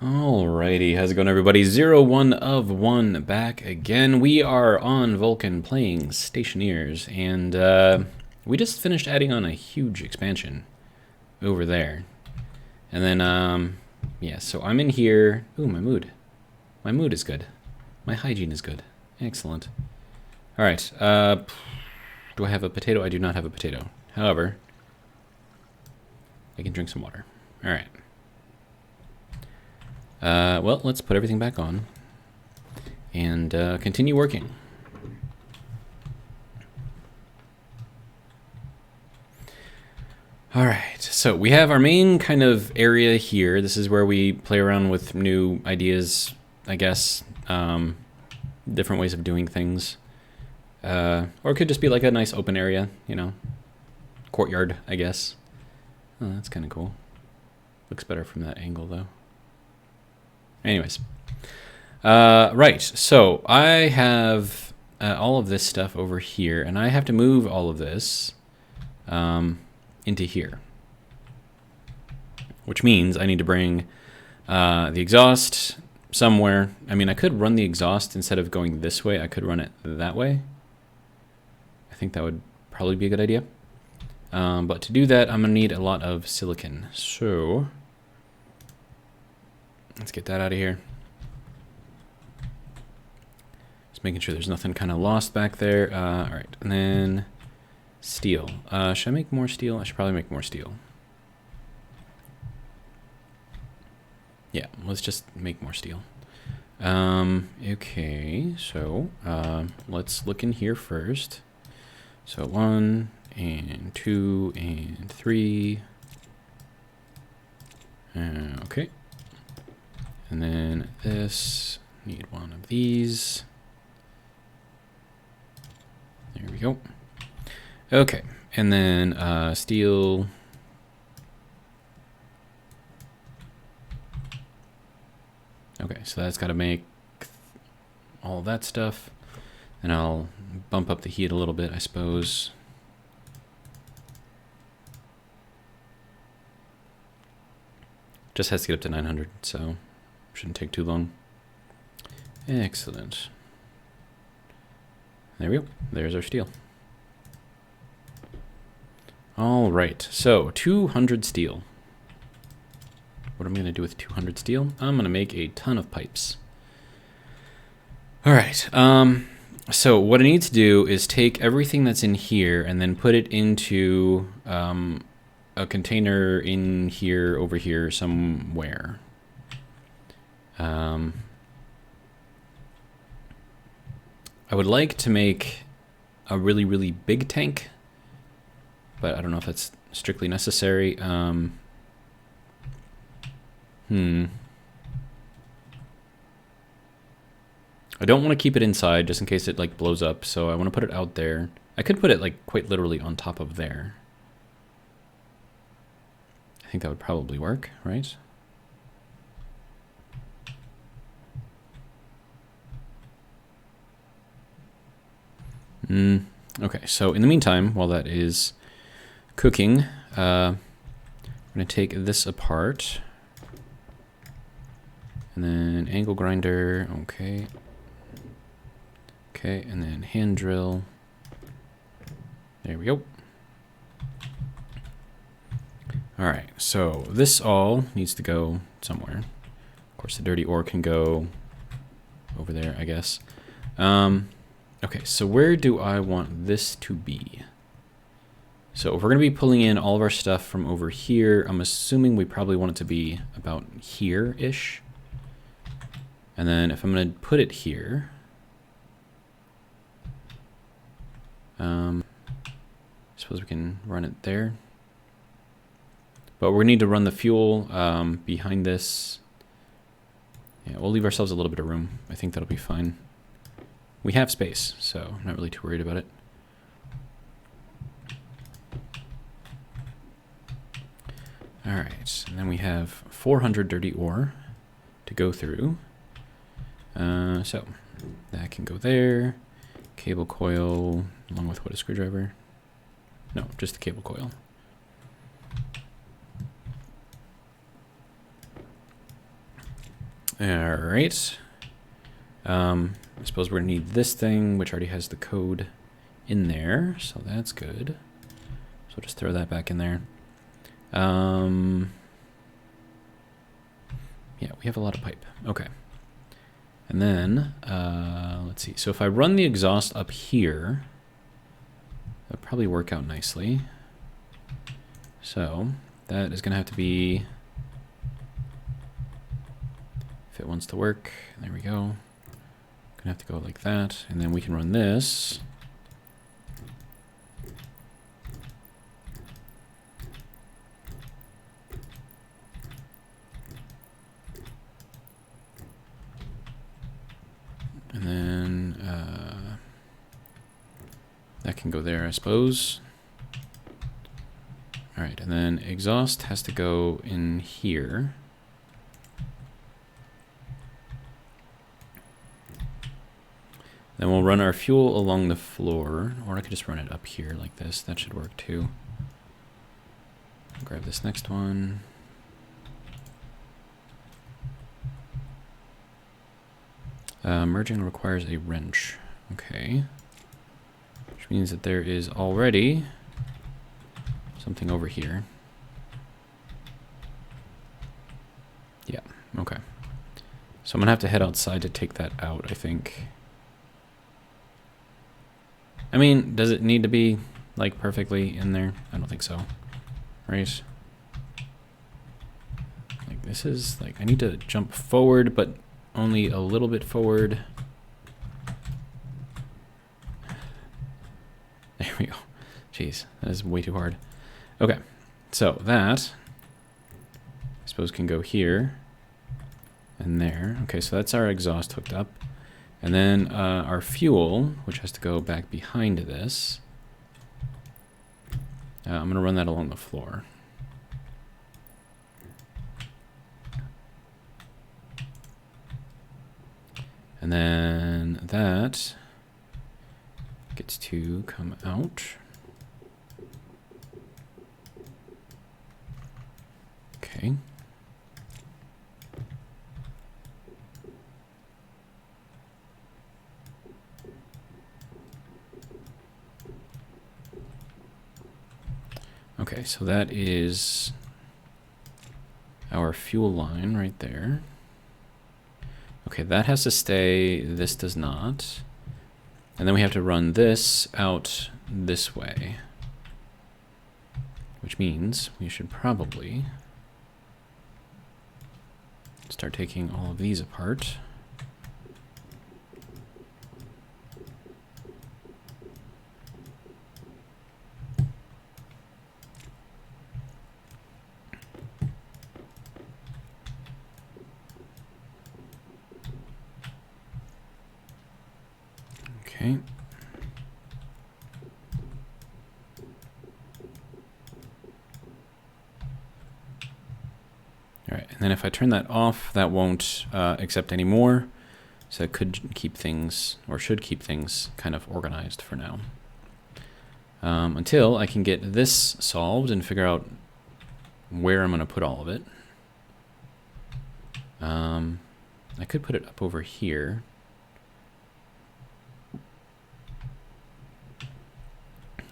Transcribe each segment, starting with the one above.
Alrighty, how's it going, everybody? 01 of 1 back again. We are on Vulcan playing Stationeers, and we just finished adding on a huge expansion over there. And then, yeah, so I'm in here. Ooh, my mood. My mood is good. My hygiene is good. Excellent. Alright, do I have a potato? I do not have a potato. However, I can drink some water. Alright. Well, let's put everything back on and continue working. Alright, so we have our main kind of area here. This is where we play around with new ideas, I guess, different ways of doing things. Or it could just be like a nice open area, you know, courtyard, I guess. Oh, that's kind of cool. Looks better from that angle, though. Anyways, right, so I have all of this stuff over here, and I have to move all of this into here, which means I need to bring the exhaust somewhere. I mean, I could run the exhaust instead of going this way. I could run it that way. I think that would probably be a good idea. But to do that, I'm going to need a lot of silicon. So let's get that out of here. Just making sure there's nothing kind of lost back there. All right, and then steel. Should I make more steel? I should probably make more steel. Yeah, let's just make more steel. Okay, so let's look in here first. So 1 and 2 and 3. Okay. And then this, need one of these. There we go. Okay, and then steel. Okay, so that's got to make all that stuff. And I'll bump up the heat a little bit, I suppose. Just has to get up to 900, so shouldn't take too long. Excellent. There we go. There's our steel. All right, so 200 steel. What am I going to do with 200 steel? I'm going to make a ton of pipes. All right, so what I need to do is take everything that's in here and then put it into a container in here, over here, somewhere. I would like to make a really, really big tank, but I don't know if that's strictly necessary. I don't want to keep it inside just in case it like blows up, so I want to put it out there. I could put it like quite literally on top of there. I think that would probably work, right? Okay, so in the meantime, while that is cooking, I'm going to take this apart. And then angle grinder, okay. Okay, and then hand drill. There we go. All right, so this all needs to go somewhere. Of course, the dirty ore can go over there, I guess. Okay, so where do I want this to be? So if we're going to be pulling in all of our stuff from over here, I'm assuming we probably want it to be about here-ish. And then if I'm going to put it here, I suppose we can run it there. But we need to run the fuel behind this. Yeah, we'll leave ourselves a little bit of room. I think that'll be fine. We have space, so I'm not really too worried about it. All right, and then we have 400 dirty ore to go through. So that can go there. Cable coil, along with what, a screwdriver? No, just the cable coil. All right. I suppose we're gonna need this thing, which already has the code in there, so that's good. So just throw that back in there. Yeah, we have a lot of pipe. Okay. And then, let's see. So if I run the exhaust up here, that'll probably work out nicely. So that is gonna have to be, if it wants to work, there we go. Gonna have to go like that, and then we can run this. And then that can go there, I suppose. All right, and then exhaust has to go in here. Then we'll run our fuel along the floor, or I could just run it up here like this. That should work too. Grab this next one. Merging requires a wrench. Okay. Which means that there is already something over here. Yeah, okay. So I'm gonna have to head outside to take that out, I think. I mean, does it need to be, like, perfectly in there? I don't think so. Right? Like, this is, like, I need to jump forward, but only a little bit forward. There we go. Jeez, that is way too hard. Okay, so that, I suppose, can go here and there. Okay, so that's our exhaust hooked up. And then our fuel, which has to go back behind this, I'm going to run that along the floor. And then that gets to come out. Okay. Okay, so that is our fuel line right there. Okay, that has to stay, this does not. And then we have to run this out this way. Which means we should probably start taking all of these apart. Okay. All right, and then if I turn that off, that won't accept any more. So it could keep things, or should keep things, kind of organized for now. Until I can get this solved and figure out where I'm going to put all of it. I could put it up over here.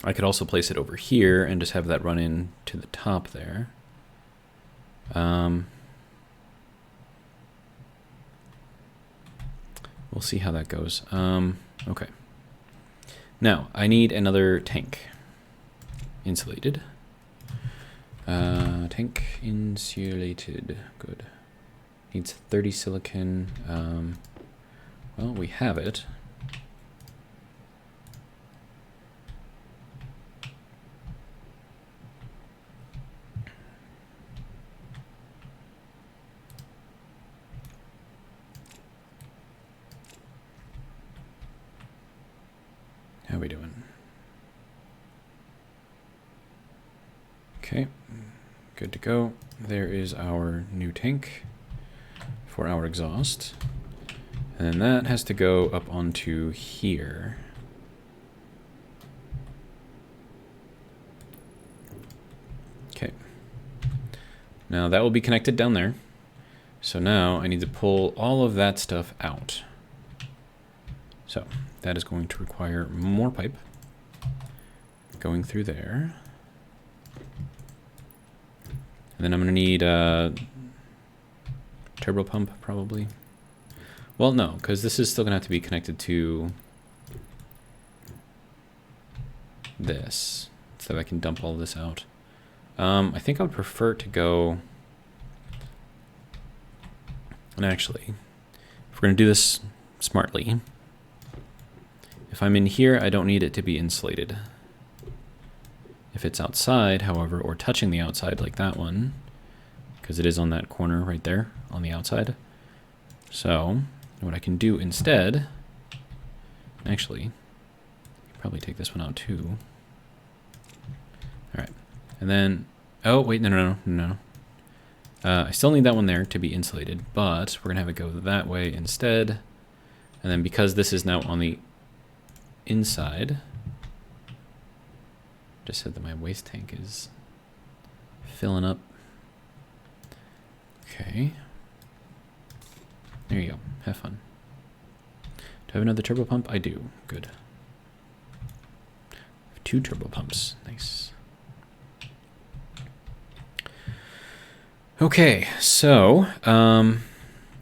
I could also place it over here and just have that run in to the top there. We'll see how that goes. Okay. Now, I need another tank. Insulated. Tank insulated. Good. Needs 30 silicon. Well, we have it. How are we doing? Okay, good to go. There is our new tank for our exhaust. And then that has to go up onto here. Okay. Now that will be connected down there. So now I need to pull all of that stuff out. So that is going to require more pipe going through there. And then I'm going to need a turbo pump probably. Well, no, because this is still going to have to be connected to this so that I can dump all this out. I think I would prefer to go... And actually, if we're going to do this smartly, if I'm in here, I don't need it to be insulated. If it's outside, however, or touching the outside like that one, because it is on that corner right there on the outside. So what I can do instead, actually, probably take this one out too. All right, and then, oh wait, no. I still need that one there to be insulated, but we're gonna have it go that way instead. And then because this is now on the inside, just said that my waste tank is filling up. Okay. There you go. Have fun. Do I have another turbo pump? I do. Good. 2 turbo pumps. Nice. Okay, so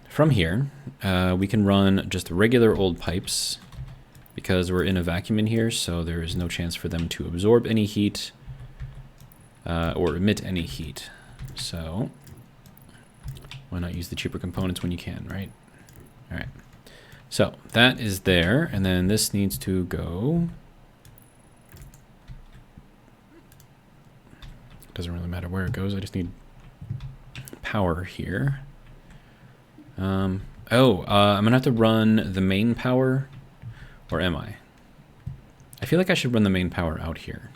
from here, we can run just regular old pipes because we're in a vacuum in here, so there is no chance for them to absorb any heat or emit any heat. So why not use the cheaper components when you can, right? All right. So that is there, and then this needs to go. Doesn't really matter where it goes. I just need power here. I'm gonna have to run the main power, or am I? I feel like I should run the main power out here.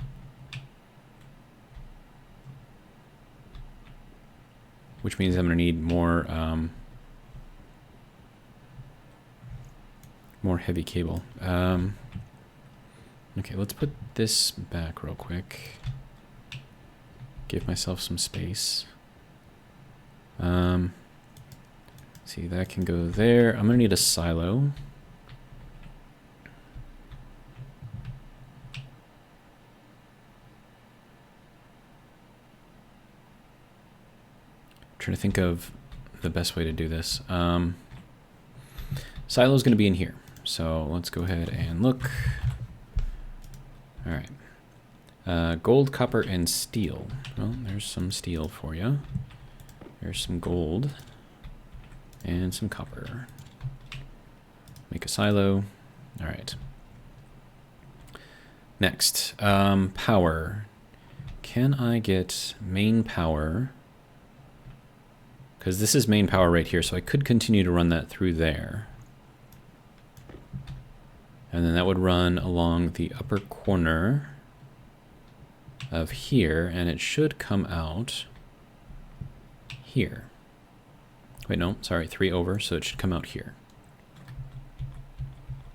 Which means I'm gonna need more more heavy cable. Okay, let's put this back real quick. Give myself some space. See, that can go there. I'm gonna need a silo. Trying to think of the best way to do this. Silo is gonna be in here. So let's go ahead and look. All right. Gold, copper, and steel. Well, there's some steel for you. There's some gold and some copper. Make a silo. All right. Next, power. Can I get main power? Because this is main power right here, so I could continue to run that through there. And then that would run along the upper corner of here, and it should come out here. Wait, no, sorry, 3 over, so it should come out here.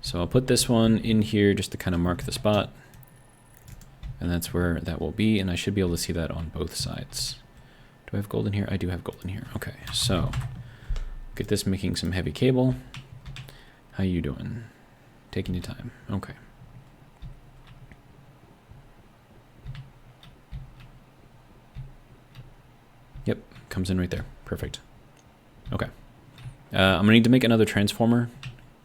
So I'll put this one in here just to kind of mark the spot. And that's where that will be, and I should be able to see that on both sides. Do I have gold in here? I do have gold in here. Okay, so get this making some heavy cable. How you doing? Taking your time. Okay. Yep, comes in right there. Perfect. Okay. I'm gonna need to make another transformer.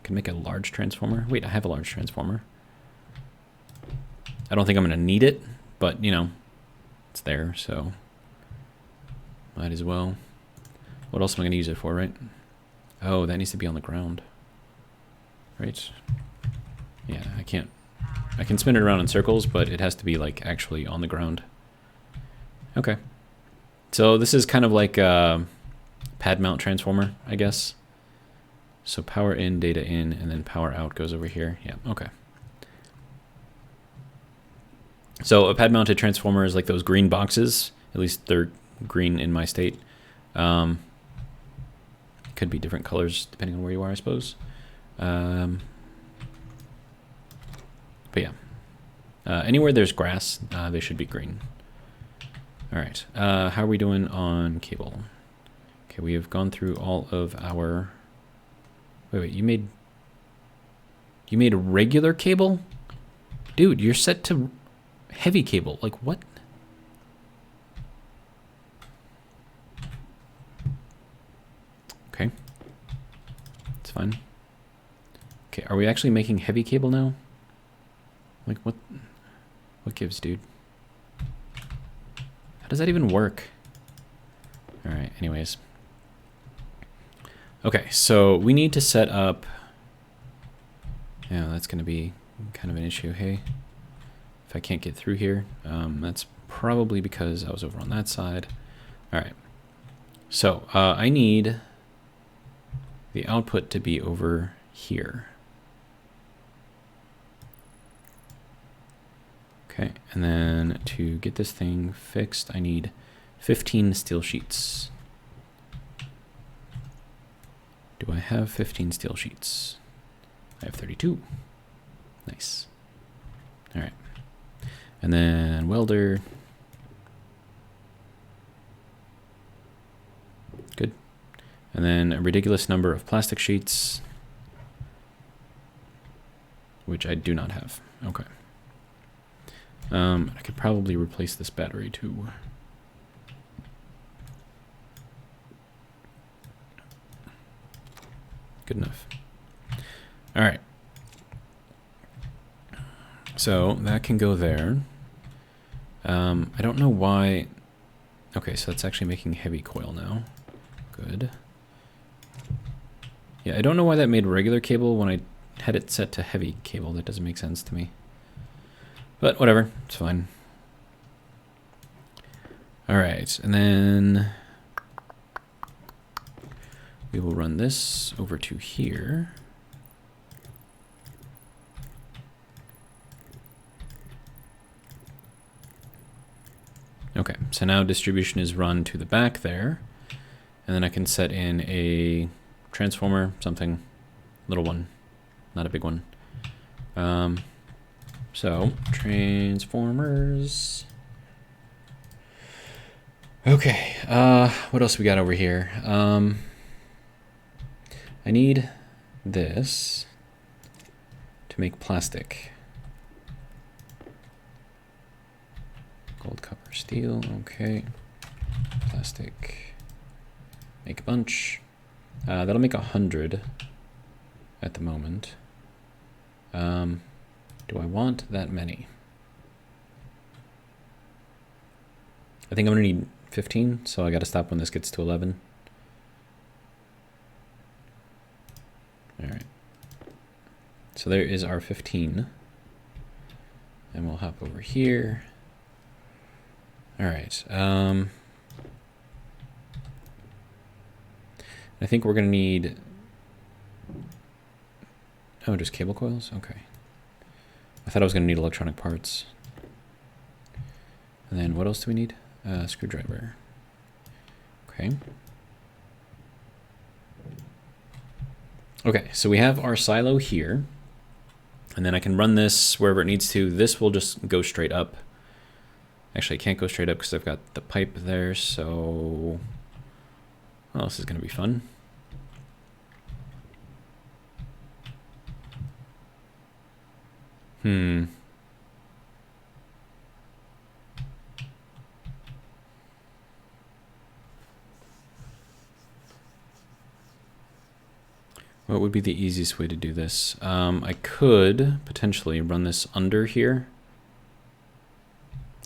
Can make a large transformer. Wait, I have a large transformer. I don't think I'm gonna need it, but you know, it's there, so might as well. What else am I gonna use it for, right? Oh, that needs to be on the ground. Right? Yeah, I can't. I can spin it around in circles, but it has to be like actually on the ground. Okay. So this is kind of like a pad mount transformer, I guess. So power in, data in, and then power out goes over here. Yeah, okay. So a pad mounted transformer is like those green boxes. At least they're green in my state. Could be different colors depending on where you are, I suppose. But yeah. Anywhere there's grass, they should be green. All right. How are we doing on cable? Okay, we have gone through all of our... Wait, you made a regular cable? Dude, you're set to heavy cable. Like, what? Okay. It's fine. Okay, are we actually making heavy cable now? Like, what gives, dude? How does that even work? All right, anyways. Okay, so we need to set up... Yeah, that's going to be kind of an issue. Hey, if I can't get through here, that's probably because I was over on that side. All right. So I need the output to be over here. Okay, and then to get this thing fixed, I need 15 steel sheets. Do I have 15 steel sheets? I have 32. Nice. All right. And then welder. Good. And then a ridiculous number of plastic sheets, which I do not have. Okay. I could probably replace this battery too. Good enough. All right. So that can go there. I don't know why. Okay, so that's actually making heavy coil now. Good. Yeah, I don't know why that made regular cable when I had it set to heavy cable. That doesn't make sense to me. But whatever, it's fine. All right, and then we will run this over to here. Okay, so now distribution is run to the back there, and then I can set in a transformer, something, little one, not a big one. So, transformers. Okay, what else we got over here? I need this to make plastic. Gold, copper, steel, okay. Plastic, make a bunch. That'll make 100 at the moment. Do I want that many? I think I'm gonna need 15, so I gotta stop when this gets to 11. All right. So there is our 15. And we'll hop over here. All right. I think we're gonna need, oh, just cable coils? Okay. I thought I was gonna need electronic parts. And then what else do we need? Screwdriver. Okay. Okay, so we have our silo here. And then I can run this wherever it needs to. This will just go straight up. Actually, I can't go straight up because I've got the pipe there, so... Well, this is going to be fun. What would be the easiest way to do this? I could potentially run this under here.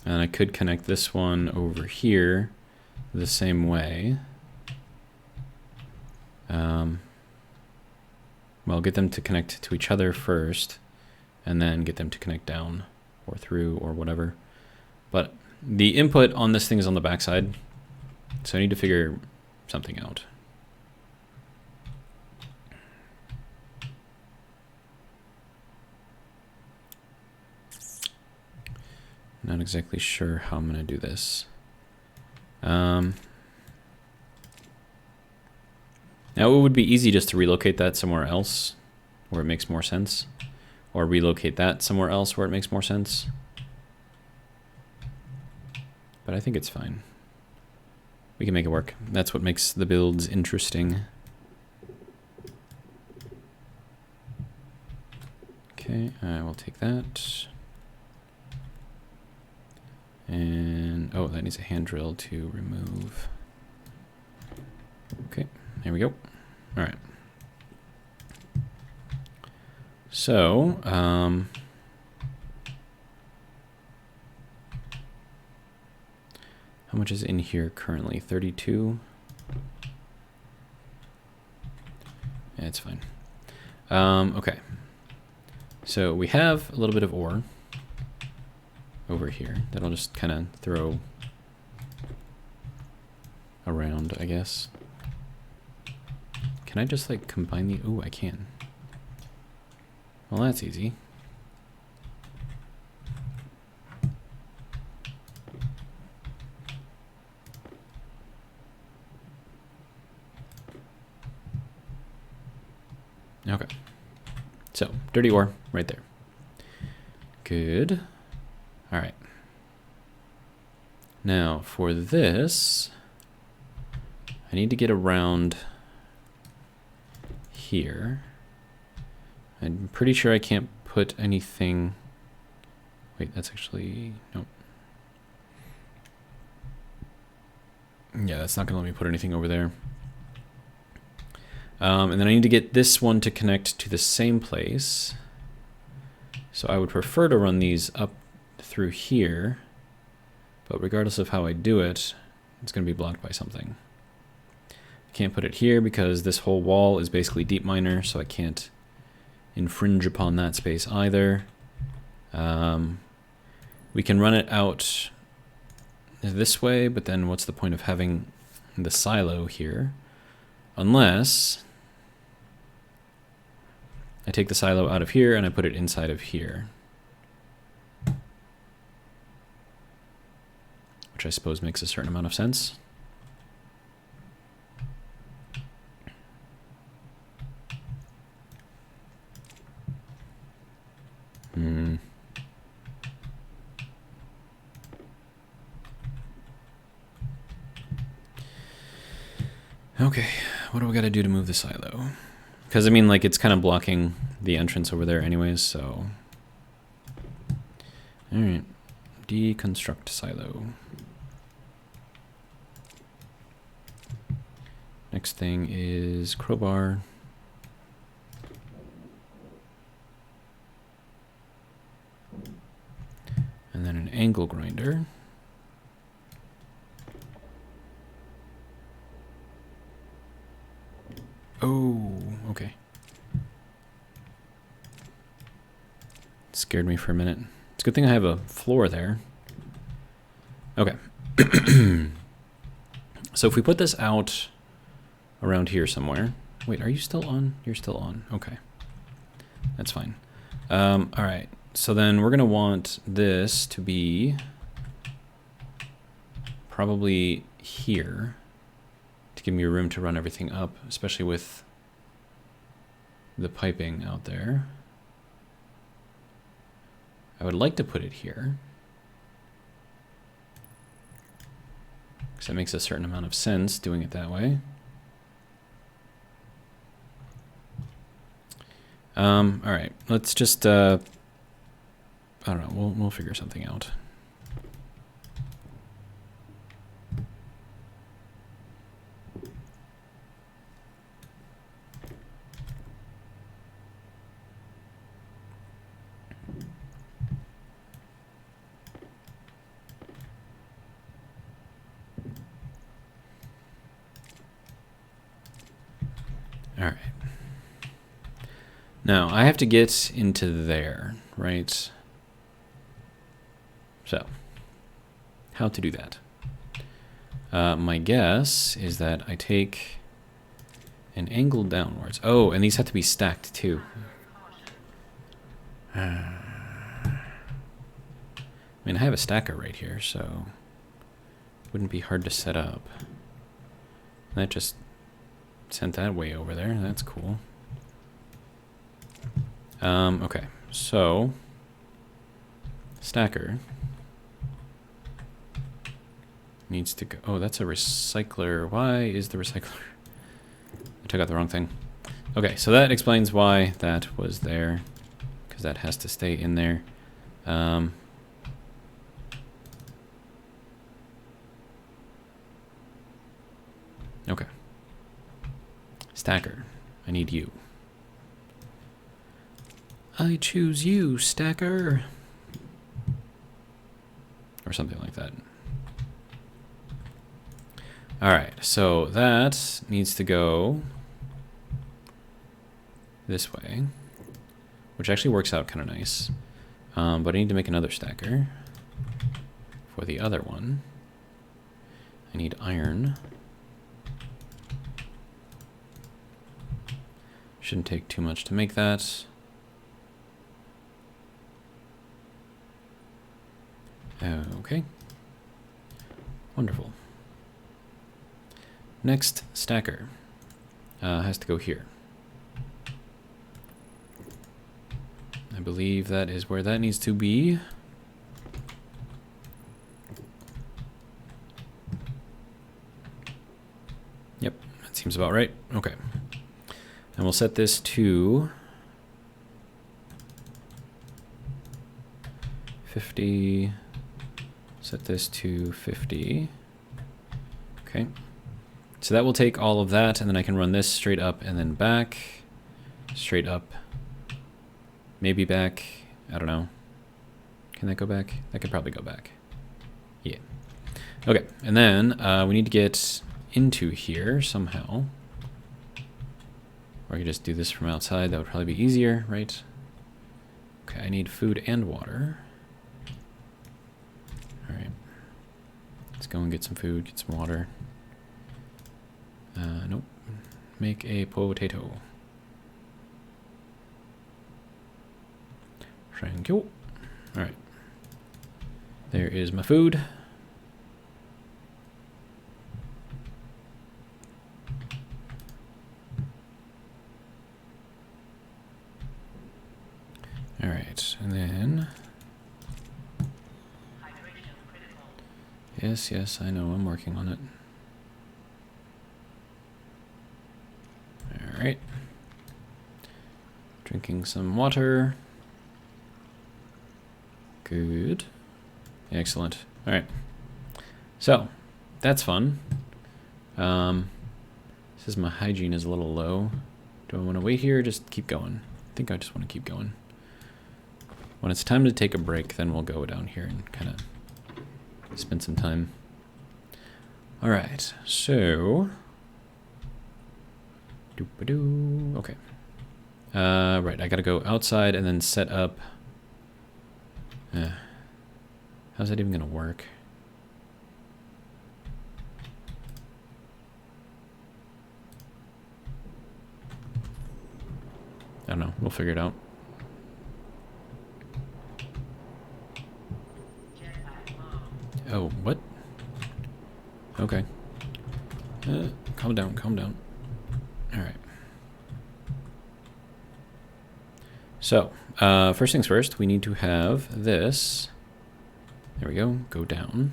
And I could connect this one over here the same way. Well, get them to connect to each other first, and then get them to connect down or through or whatever. But the input on this thing is on the backside, so I need to figure something out. Not exactly sure how I'm going to do this. Now, it would be easy just to relocate that somewhere else where it makes more sense. Or relocate that somewhere else where it makes more sense. But I think it's fine. We can make it work. That's what makes the builds interesting. Okay, I will take that. And, oh, that needs a hand drill to remove. Okay, here we go. All right. So, how much is in here currently? 32? Yeah, it's fine. Okay. So we have a little bit of ore over here that I'll just kind of throw around, I guess. Can I just like combine the... Ooh, I can. Well, that's easy. Okay. So, dirty ore right there. Good. All right. Now, for this, I need to get around here. I'm pretty sure I can't put anything... Wait, that's actually... Nope. Yeah, that's not going to let me put anything over there. And then I need to get this one to connect to the same place. So I would prefer to run these up through here. But regardless of how I do it, it's going to be blocked by something. I can't put it here because this whole wall is basically deep miner, so I can't infringe upon that space either. We can run it out this way, but then what's the point of having the silo here? Unless I take the silo out of here and I put it inside of here. Which I suppose makes a certain amount of sense. Okay, what do we got to do to move the silo? Because, I mean, like, it's kind of blocking the entrance over there anyways, so... Alright, deconstruct silo. Next thing is crowbar. And then an angle grinder. Oh, okay. Scared me for a minute. It's a good thing I have a floor there. Okay. So if we put this out around here somewhere. Wait, are you still on? You're still on. Okay. That's fine. All right. So then we're going to want this to be probably here. Give me room to run everything up, especially with the piping out there. I would like to put it here, because that makes a certain amount of sense doing it that way. All right, let's just, I don't know, we'll figure something out. All right. Now, I have to get into there, right? So, how to do that? My guess is that I take an angle downwards. Oh, and these have to be stacked too. I mean, I have a stacker right here, so it wouldn't be hard to set up. That just sent that way over there. That's cool. Okay, so stacker. needs to go. Oh, that's a recycler. Why is the recycler? I took out the wrong thing. Okay, so that explains why that was there, because that has to stay in there. Okay. Stacker, I need you. I choose you, Stacker. Or something like that. Alright, so that needs to go this way, which actually works out kind of nice. But I need to make another stacker for the other one. I need iron. Shouldn't take too much to make that. Okay. Wonderful. Next stacker has to go here. I believe that is where that needs to be. Yep, that seems about right. Okay. And we'll set this to 50. Set this to 50. Okay. So that will take all of that, and then I can run this straight up and then back. Straight up. Maybe back. I don't know. Can that go back? That could probably go back. Yeah. Okay, and then we need to get into here somehow. Or I could just do this from outside. That would probably be easier, right? Okay, I need food and water. Alright. Let's go and get some food, get some water. Nope. Make a potato. Thank you. Alright. There is my food. Alright, and then... Yes, yes, I know, I'm working on it. Alright. Drinking some water. Good. Excellent. Alright. So, that's fun. Says my hygiene is a little low. Do I want to wait here or just keep going? I think I just want to keep going. When it's time to take a break, then we'll go down here and kind of spend some time. Alright, so... Doop-a-doo. Okay. Right, I gotta go outside and then set up... how's that even gonna work? I don't know, we'll figure it out. Oh, what? Okay. Calm down, calm down. Alright. So, first things first, we need to have this. There we go, go down.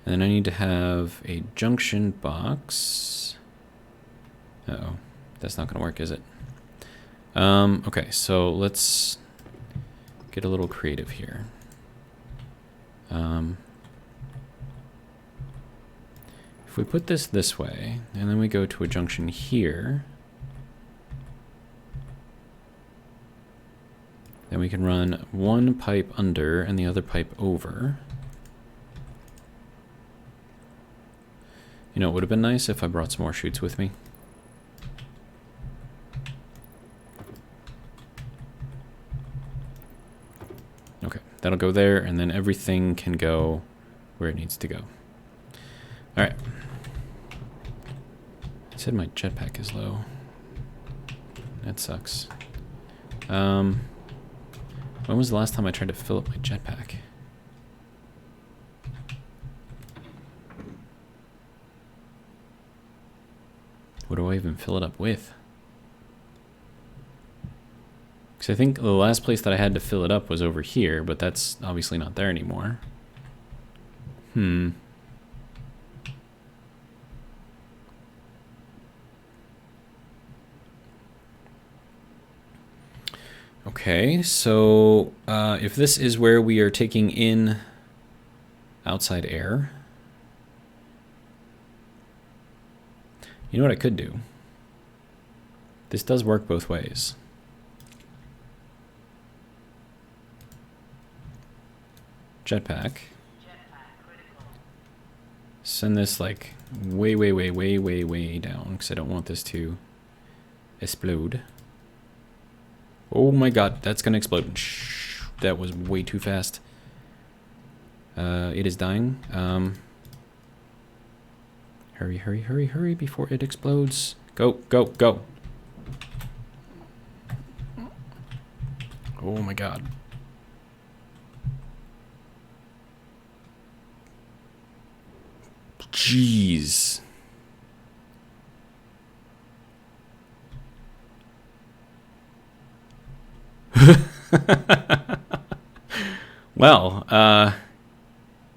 And then I need to have a junction box. Uh-oh, that's not gonna work, is it? Okay, so let's get a little creative here. If we put this way, and then we go to a junction here, then we can run one pipe under and the other pipe over. You know, it would have been nice if I brought some more chutes with me. Okay, that'll go there, and then everything can go where it needs to go. Alright. I said my jetpack is low. That sucks. When was the last time I tried to fill up my jetpack? What do I even fill it up with? Because I think the last place that I had to fill it up was over here, but that's obviously not there anymore. Okay, so if this is where we are taking in outside air, you know what I could do? This does work both ways. Jetpack. Send this like way down because I don't want this to explode. Oh my god, that's gonna explode. Shh, that was way too fast. It is dying. Hurry before it explodes. Go. Oh my god. Jeez. Well,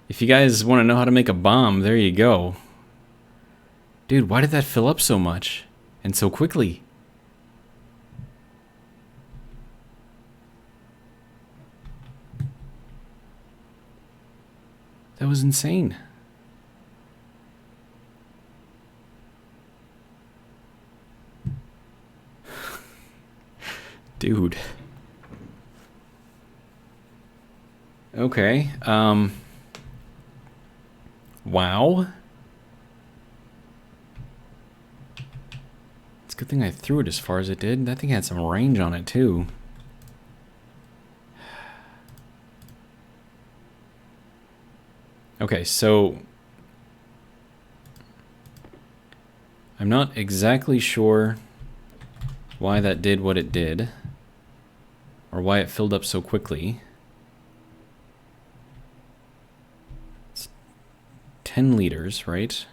if you guys want to know how to make a bomb, there you go. Dude, why did that fill up so much? And so quickly? That was insane. Dude. Okay, wow. It's a good thing I threw it as far as it did. That thing had some range on it, too. Okay, so I'm not exactly sure why that did what it did, or why it filled up so quickly. It's 10 liters, right?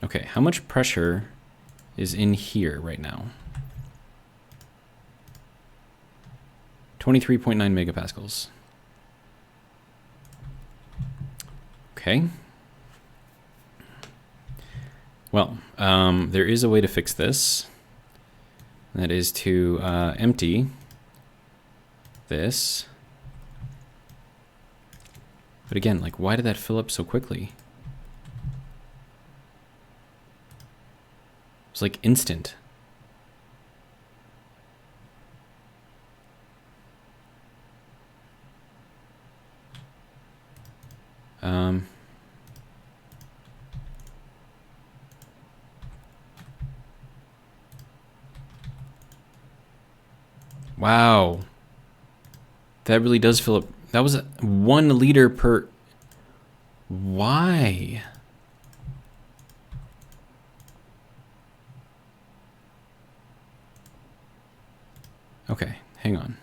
Okay, how much pressure is in here right now? 23.9 megapascals. Okay. Well, there is a way to fix this. That is to empty this. But again, like, why did that fill up so quickly? It was like instant. Wow. That really does fill up. That was 1 liter per... Why? Okay, hang on.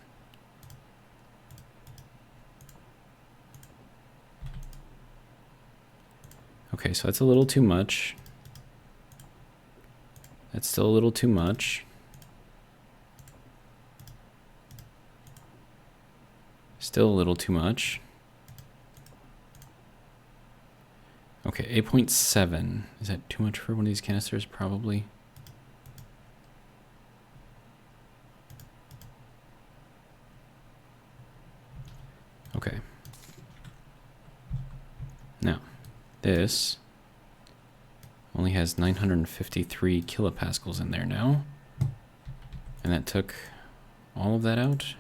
Okay, so that's a little too much. That's still a little too much. Still a little too much. Okay, 8.7. Is that too much for one of these canisters? Probably. Okay. Now, this only has 953 kilopascals in there now. And that took all of that out.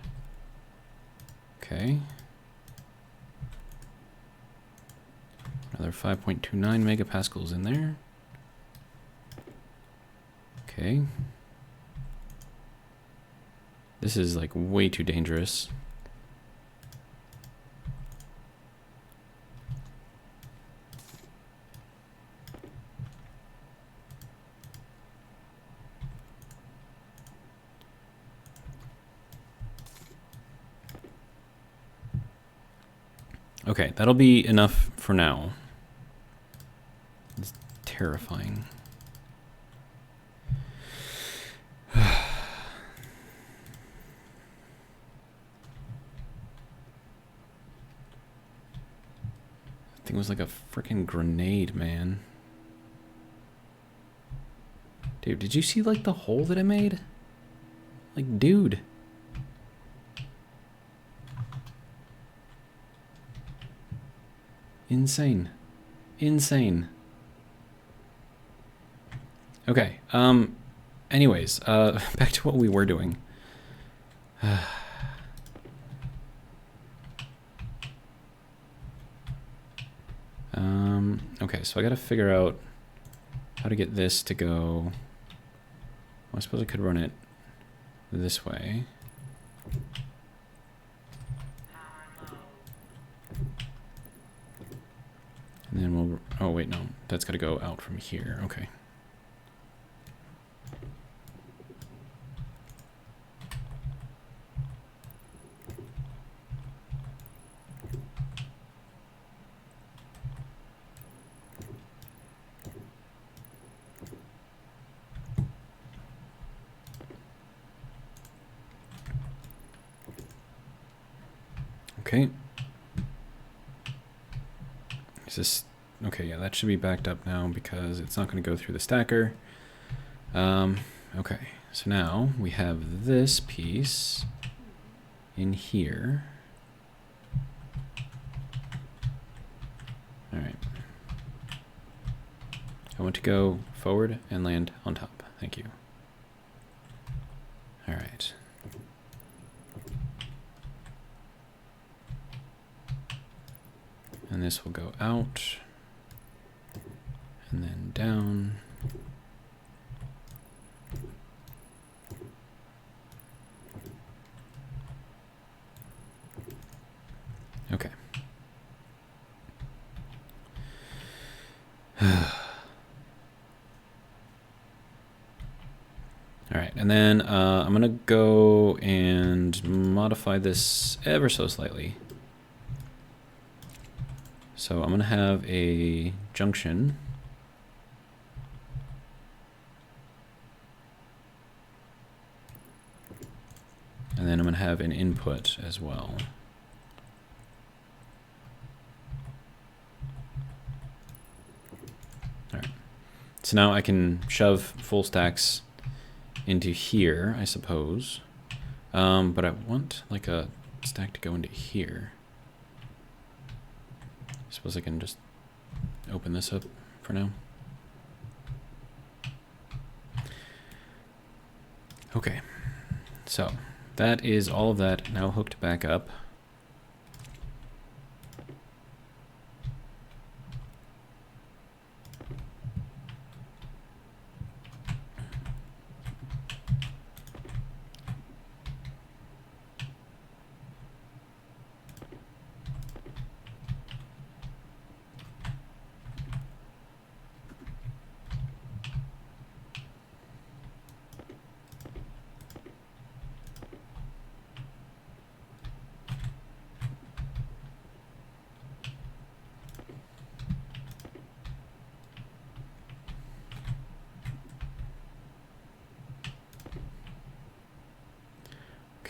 Okay. Another 5.29 megapascals in there. Okay. This is like way too dangerous. Okay, that'll be enough for now. It's terrifying. That thing was like a freaking grenade, man. Dude, did you see like the hole that it made? Like, dude. Insane. Insane. Okay, anyways, back to what we were doing. Okay, so I gotta figure out how to get this to go. Well, I suppose I could run it this way. And then we'll, oh wait, no, that's gotta go out from here, okay. Okay. Is this, okay, yeah, that should be backed up now because it's not going to go through the stacker. Okay, so now we have this piece in here. All right. I want to go forward and land on top. Thank you. All right. And this will go out and then down. Okay. All right, and then I'm gonna go and modify this ever so slightly. So I'm gonna have a junction. And then I'm gonna have an input as well. All right, so now I can shove full stacks into here, I suppose. But I want like a stack to go into here. I suppose I can just open this up for now. Okay, so that is all of that now hooked back up.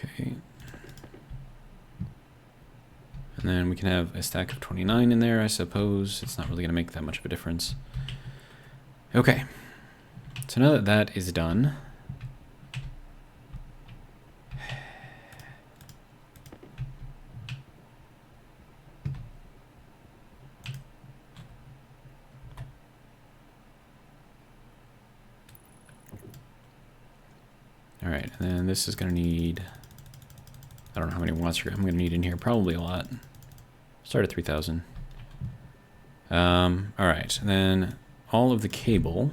Okay. And then we can have a stack of 29 in there, I suppose. It's not really going to make that much of a difference. Okay. So now that that is done, all right, and then this is going to need, I don't know how many watts I'm going to need in here, probably a lot. Start at 3,000. All right, and then all of the cable,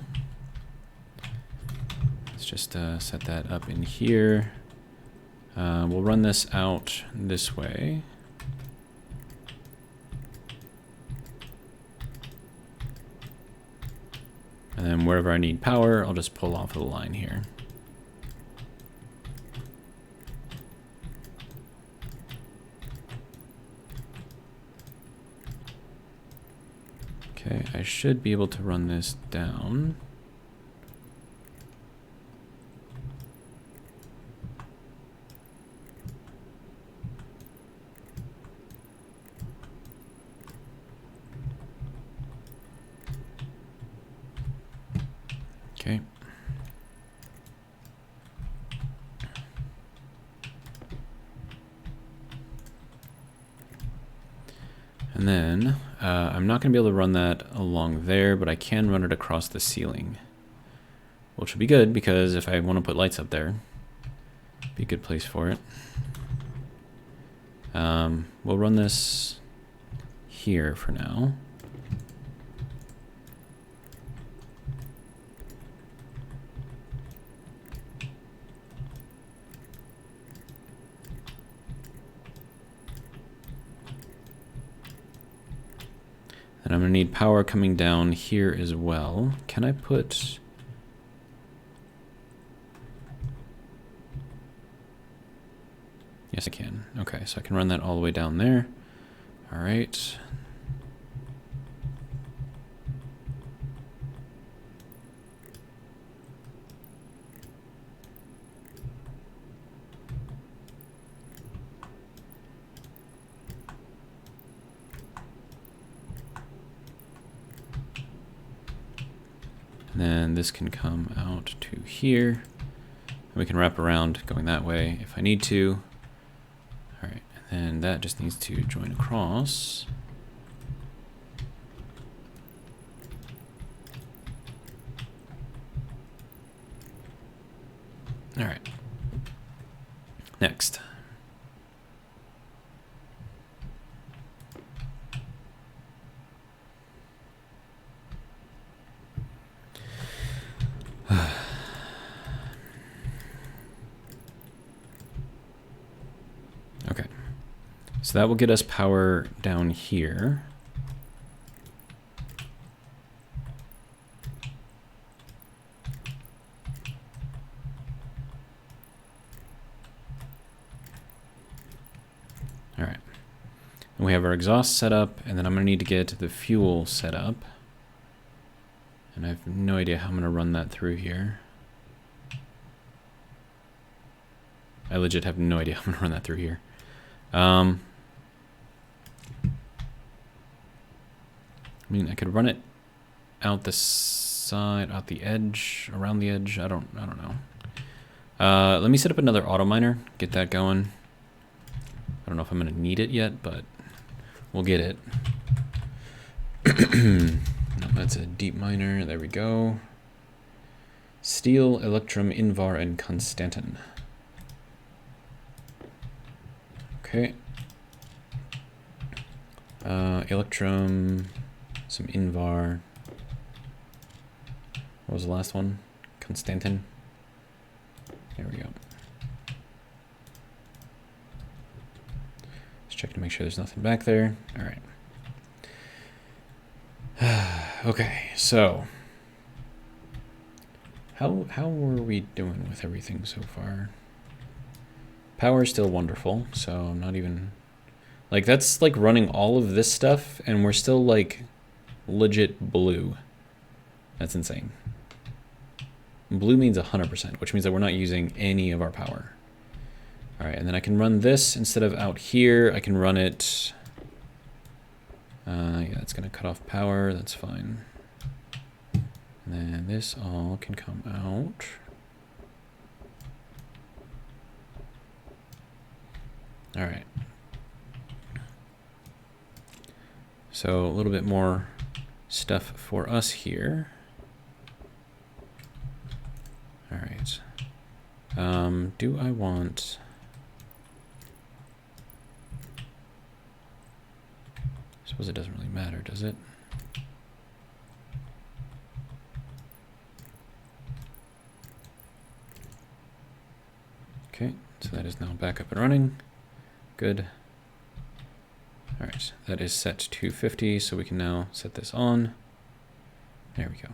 let's just set that up in here. We'll run this out this way. And then wherever I need power, I'll just pull off of the line here. Okay, I should be able to run this down. Okay. then I'm not going to be able to run that along there, but I can run it across the ceiling. Which will be good, because if I want to put lights up there, it'd be a good place for it. We'll run this here for now. And I'm going to need power coming down here as well. Can I put... Yes, I can. Okay, so I can run that all the way down there. All right. And then this can come out to here. And we can wrap around going that way if I need to. All right, and then that just needs to join across. All right. Next. Okay. So that will get us power down here. All right. And we have our exhaust set up, and then I'm going to need to get the fuel set up. And I have no idea how I'm going to run that through here. I legit have no idea how I'm going to run that through here. I mean, I could run it out the side, out the edge, around the edge. I don't know. Let me set up another auto miner, get that going. I don't know if I'm going to need it yet, but we'll get it. No, that's a deep miner. There we go. Steel, Electrum, Invar, and Constantin. Okay. Electrum, some Invar. What was the last one? Constantin. There we go. Just check to make sure there's nothing back there. All right. Okay, so how were we doing with everything so far? Power is still wonderful, so I'm not even like, that's like running all of this stuff and we're still like legit blue. That's insane. Blue means 100%, which means that we're not using any of our power. All right, and then I can run this instead of out here. I can run it. Yeah, it's gonna cut off power. That's fine. And then this all can come out. All right. So a little bit more stuff for us here. All right. Do I want... I suppose it doesn't really matter, does it? Okay, so that is now back up and running. Good. All right, that is set to 250, so we can now set this on. There we go.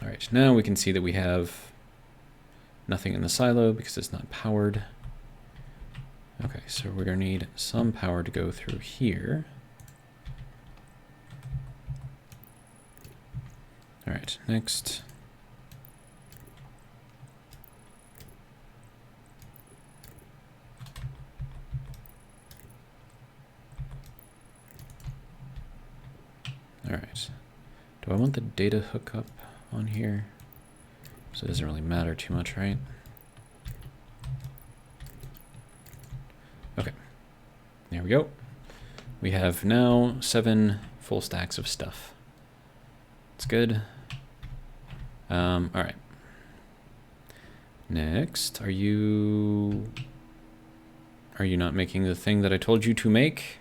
All right, now we can see that we have nothing in the silo because it's not powered. Okay, so we're gonna need some power to go through here. All right, next. All right, do I want the data hookup on here? So it doesn't really matter too much, right? Okay, there we go. we have now 7 full stacks of stuff. It's good. All right. Next, are you not making the thing that I told you to make?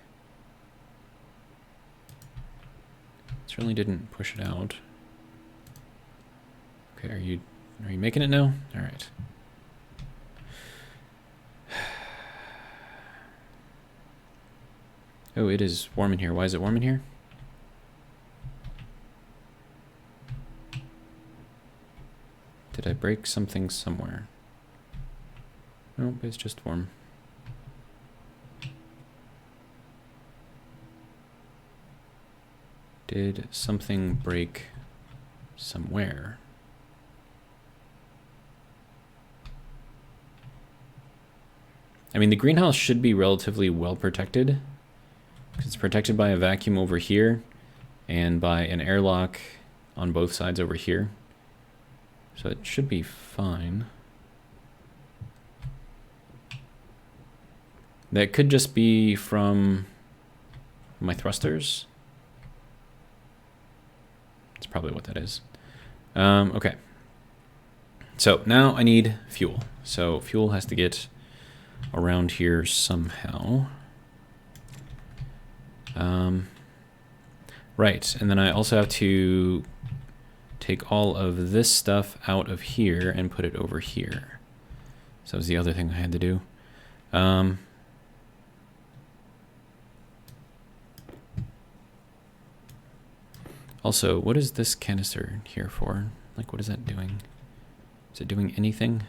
Certainly didn't push it out. Okay, are you making it now? All right. Oh, it is warm in here. Why is it warm in here? Did I break something somewhere? Nope, it's just warm. Did something break somewhere? I mean, the greenhouse should be relatively well protected, because it's protected by a vacuum over here and by an airlock on both sides over here. So it should be fine. That could just be from my thrusters. That's probably what that is. Okay. So now I need fuel. So fuel has to get around here somehow. Right, and then I also have to take all of this stuff out of here and put it over here. So that was the other thing I had to do. Also, what is this canister here for? Like, what is that doing? Is it doing anything?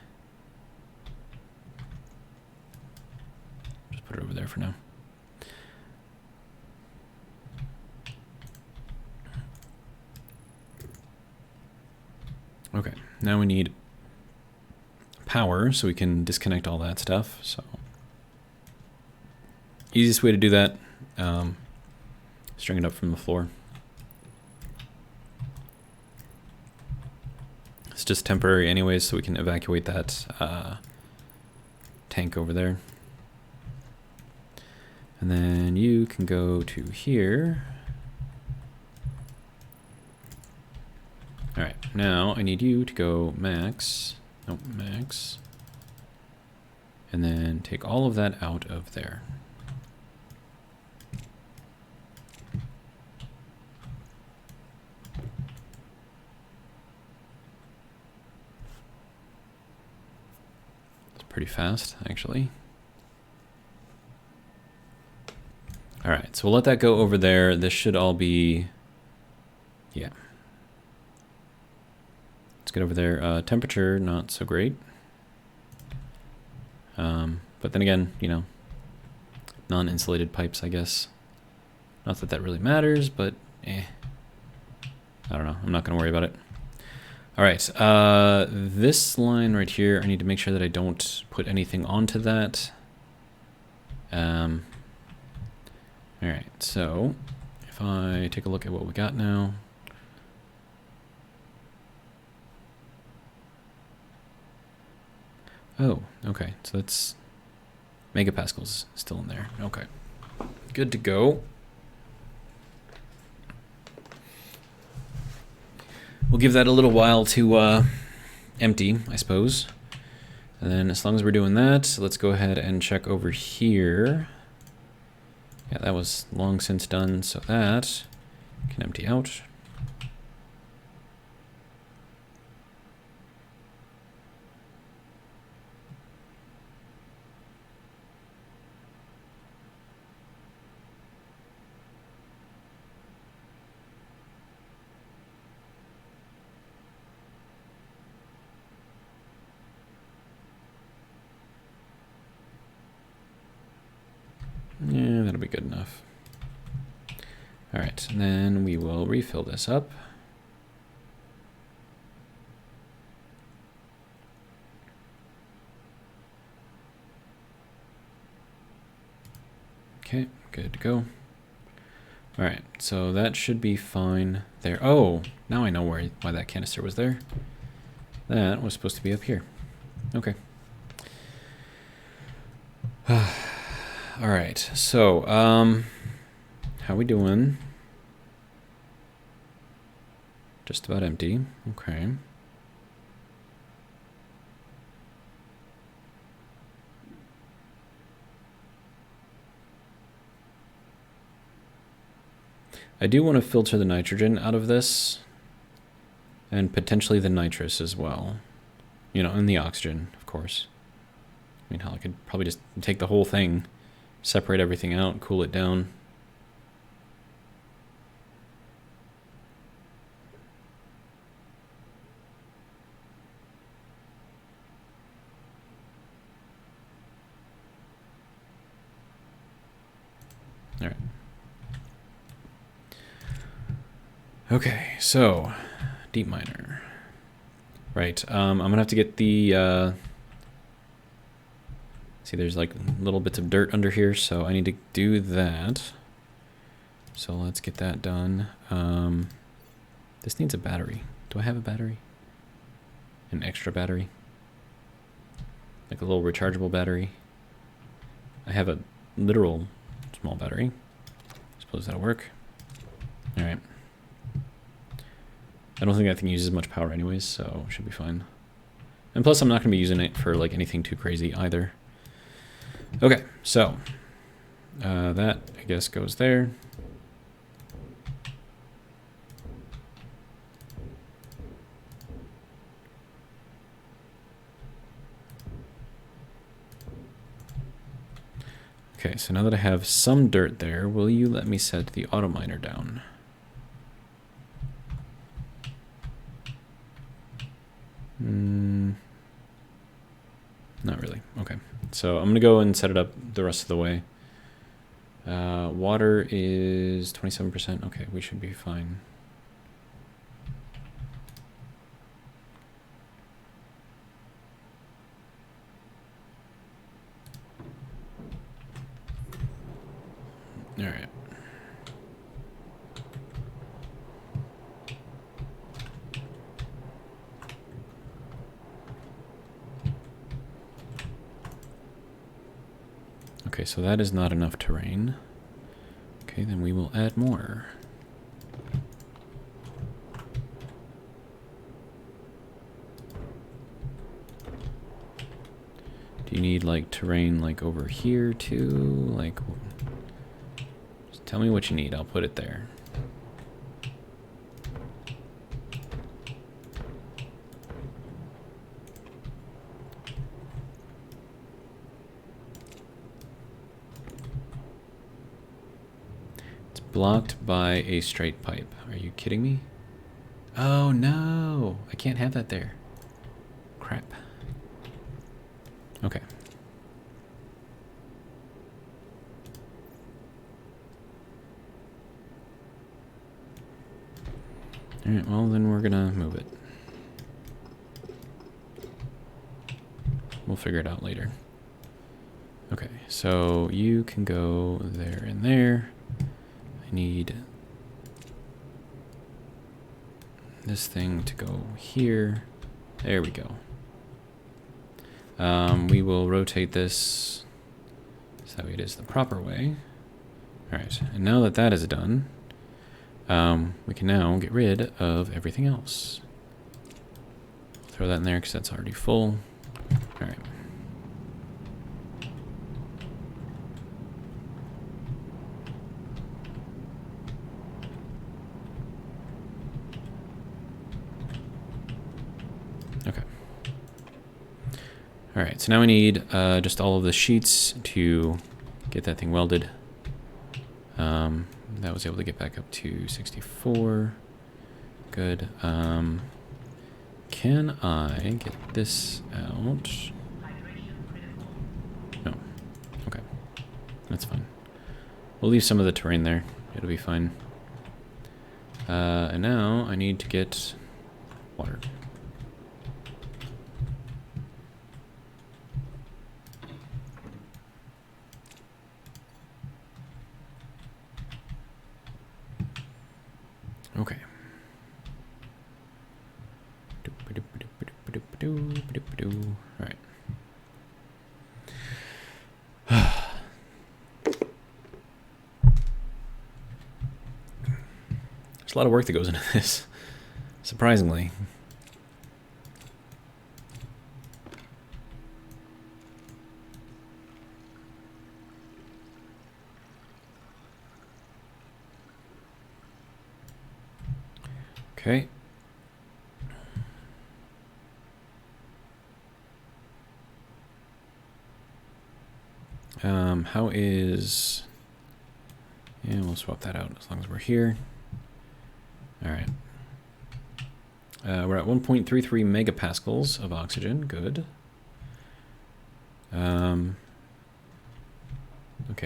Just put it over there for now. Okay, now we need power so we can disconnect all that stuff. So, easiest way to do that, string it up from the floor. It's just temporary anyways, so we can evacuate that tank over there. And then you can go to here. All right, now I need you to go max, nope, max, and then take all of that out of there. It's pretty fast, actually. All right, so we'll let that go over there. This should all be, yeah. Let's get over there. Temperature, not so great. But then again, you know, non-insulated pipes, I guess. Not that that really matters, but I don't know. I'm not going to worry about it. All right, this line right here, I need to make sure that I don't put anything onto that. All right, so if I take a look at what we got now. Oh, okay, so that's megapascals still in there. Okay, good to go. We'll give that a little while to empty, I suppose. And then as long as we're doing that, let's go ahead and check over here. Yeah, that was long since done, so that can empty out. Yeah, that'll be good enough. All right, and then we will refill this up. Okay, good to go. All right, so that should be fine there. Oh, now I know why that canister was there. That was supposed to be up here. Okay. All right, so How we doing? Just about empty. Okay. I do want to filter the nitrogen out of this, and potentially the nitrous as well. You know, and the oxygen, of course. I mean, hell, I could probably just take the whole thing, separate everything out, cool it down. All right. Okay, so deep miner. Right, I'm gonna have to get the, see there's like little bits of dirt under here, so I need to do that. So let's get that done. This needs a battery. Do I have a battery? An extra battery? Like a little rechargeable battery? I have a literal small battery. Suppose that'll work. All right. I don't think that thing uses much power anyways, so it should be fine. And plus I'm not gonna be using it for like anything too crazy either. Okay, so that I guess goes there. Okay, so now that I have some dirt there, will you let me set the auto miner down? Not really. Okay, so I'm gonna go and set it up the rest of the way. Water is 27%. Okay, we should be fine. All right. Okay, so that is not enough terrain. Okay, then we will add more. Do you need like terrain like over here too? Like, just tell me what you need, I'll put it there. Blocked by a straight pipe. Are you kidding me? Oh no! I can't have that there. Crap. Okay. Alright, well then we're gonna move it. We'll figure it out later. Okay, so you can go there and there. Need this thing to go here. There we go. We will rotate this so it is the proper way. All right, and now that that is done, we can now get rid of everything else. Throw that in there because that's already full. All right. All right, so now we need just all of the sheets to get that thing welded. That was able to get back up to 64. Good. Can I get this out? No. Okay. That's fine. We'll leave some of the terrain there. It'll be fine. And now I need to get water. Okay. All right. There's a lot of work that goes into this, surprisingly. Okay. How is... Yeah, we'll swap that out as long as we're here. All right. We're at 1.33 megapascals of oxygen. Good. Okay,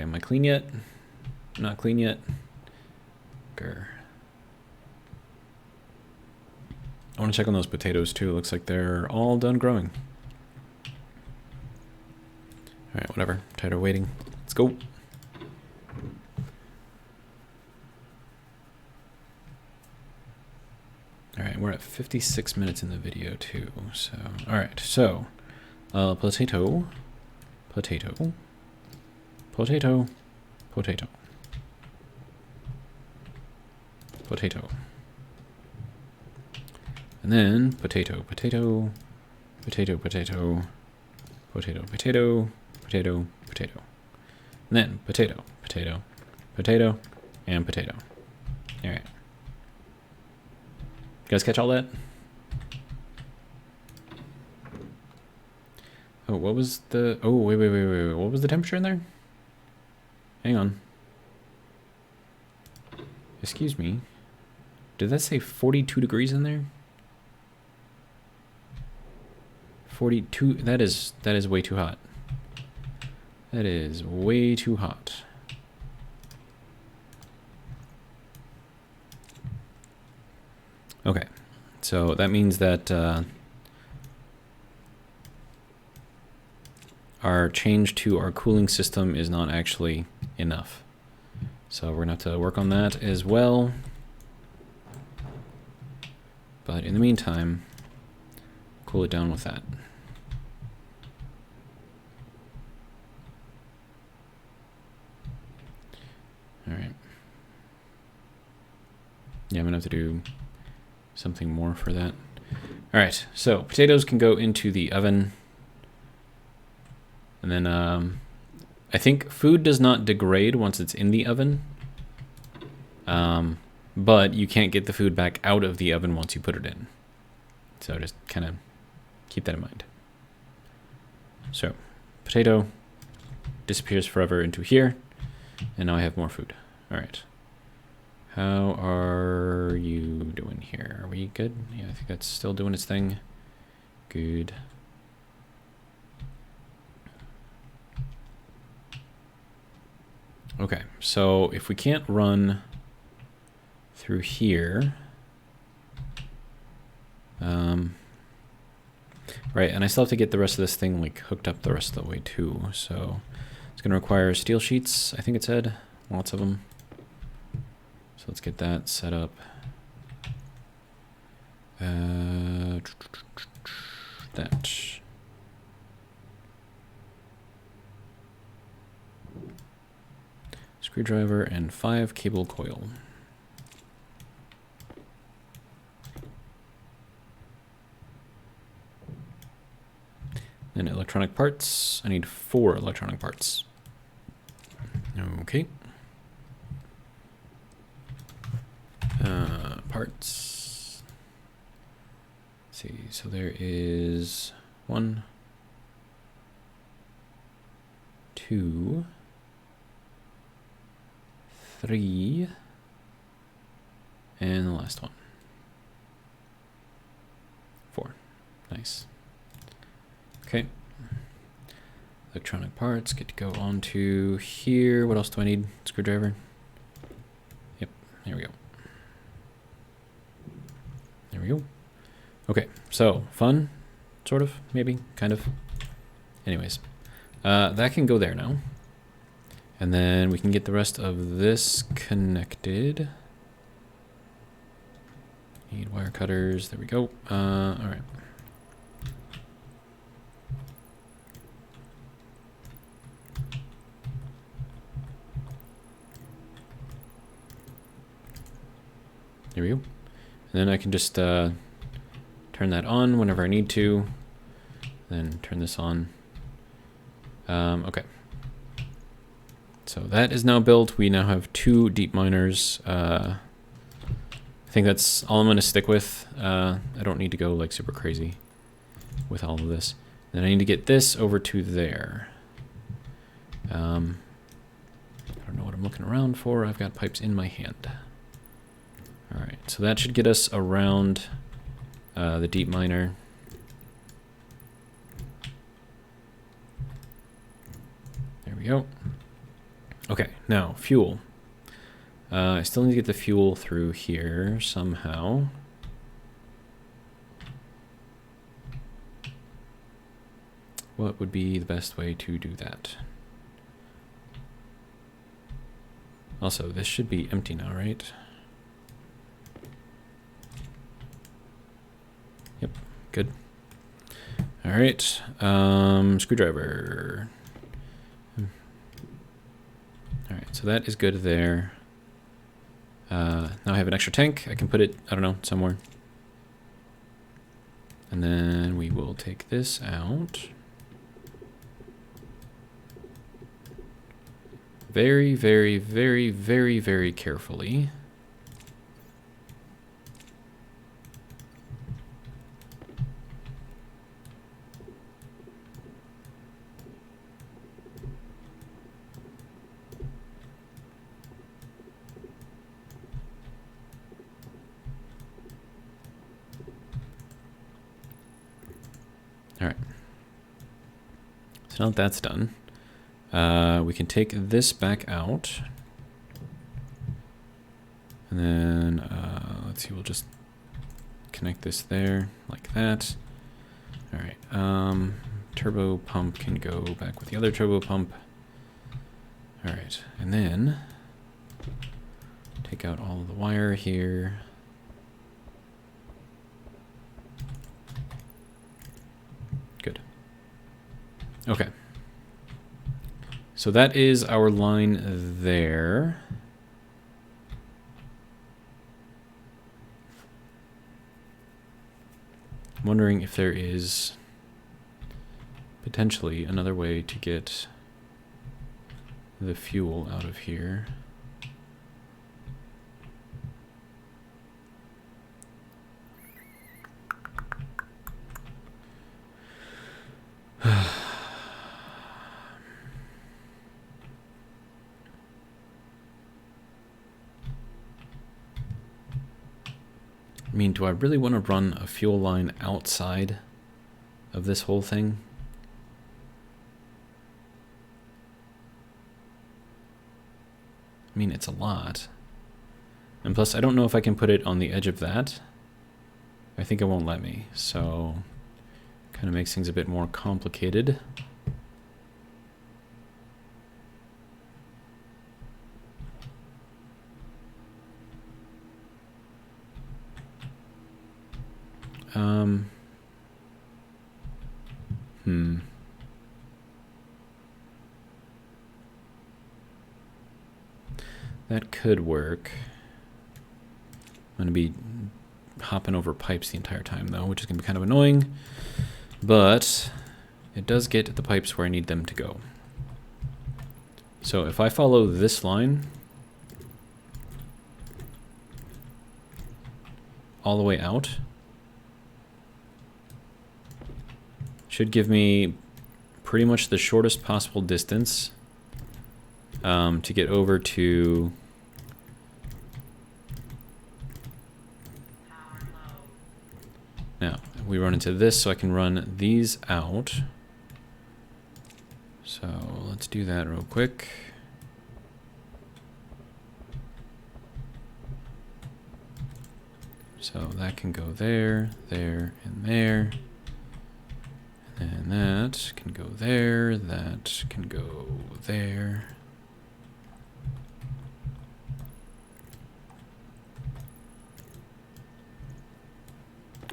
am I clean yet? Not clean yet. Grr. I want to check on those potatoes too. Looks like they're all done growing. All right, whatever. Tired of waiting. Let's go. All right, we're at 56 minutes in the video too. So, all right. So, potato, potato, potato, potato, potato, and then potato, potato, potato, potato, potato, potato, potato, potato, and then potato, potato, potato, and potato. All right. You guys catch all that? Oh, what was the... Oh, wait. What was the temperature in there? Hang on. Excuse me. Did that say 42 degrees in there? 42... That is way too hot. That is way too hot. Okay, so that means that our change to our cooling system is not actually enough. So we're gonna have to work on that as well. But in the meantime, cool it down with that. All right. Yeah, I'm gonna have to do something more for that. All right, so potatoes can go into the oven. And then I think food does not degrade once it's in the oven. But you can't get the food back out of the oven once you put it in. So just kind of keep that in mind. So potato disappears forever into here. And now I have more food. All right. How are you doing here? Are we good? Yeah, I think that's still doing its thing. Good. Okay, so if we can't run through here, right, and I still have to get the rest of this thing like hooked up the rest of the way too, so it's gonna require steel sheets, I think it said, lots of them. So let's get that set up. That. Screwdriver and 5 cable coil. Then electronic parts. I need 4 electronic parts. Okay. Parts. Let's see, so there is 1, 2, 3, and the last one. 4. Nice. Okay. Electronic parts get to go onto here. What else do I need? Screwdriver. Yep, there we go. There we go. Okay, so fun, sort of, maybe, kind of. Anyways, that can go there now. And then we can get the rest of this connected. Need wire cutters, there we go. All right. There we go. And then I can just turn that on whenever I need to. Then turn this on. Okay. So that is now built. We now have 2 deep miners. I think that's all I'm going to stick with. I don't need to go like super crazy with all of this. Then I need to get this over to there. I don't know what I'm looking around for. I've got pipes in my hand. All right, so that should get us around the deep miner. There we go. Okay, now fuel. I still need to get the fuel through here somehow. What would be the best way to do that? Also, this should be empty now, right? Yep, good. All right, screwdriver. All right, so that is good there. Now I have an extra tank. I can put it, I don't know, somewhere. And then we will take this out. Very, very, very, very, very carefully. All right. So now that that's done, we can take this back out. And then, let's see, we'll just connect this there like that. All right. Turbo pump can go back with the other turbo pump. All right. And then take out all of the wire here. Good. Okay. So that is our line there. I'm wondering if there is potentially another way to get the fuel out of here. I mean, do I really want to run a fuel line outside of this whole thing? I mean, it's a lot. And plus, I don't know if I can put it on the edge of that. I think it won't let me, so kind of makes things a bit more complicated. That could work. I'm going to be hopping over pipes the entire time, though, which is going to be kind of annoying. But it does get the pipes where I need them to go. So if I follow this line all the way out, should give me pretty much the shortest possible distance to get over to now. We run into this, so I can run these out. So let's do that real quick. So that can go there, there, and there. And that can go there, that can go there.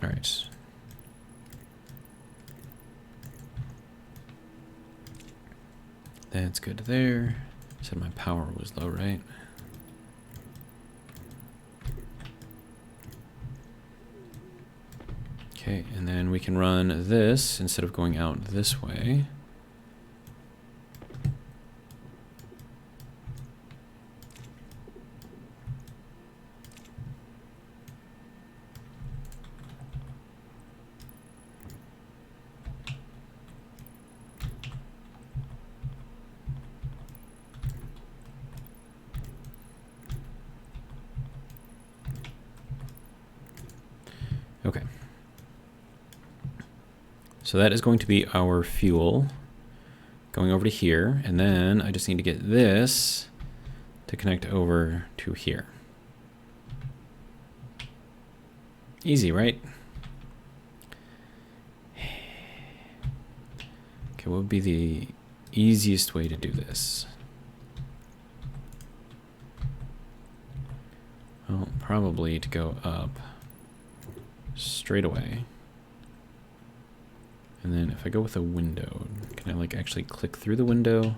All right. That's good there. Said my power was low, right? Okay, and then we can run this instead of going out this way. Okay. So that is going to be our fuel going over to here, and then I just need to get this to connect over to here. Easy, right? Okay, what would be the easiest way to do this? Well, probably to go up straight away. And then if I go with a window, can I like actually click through the window?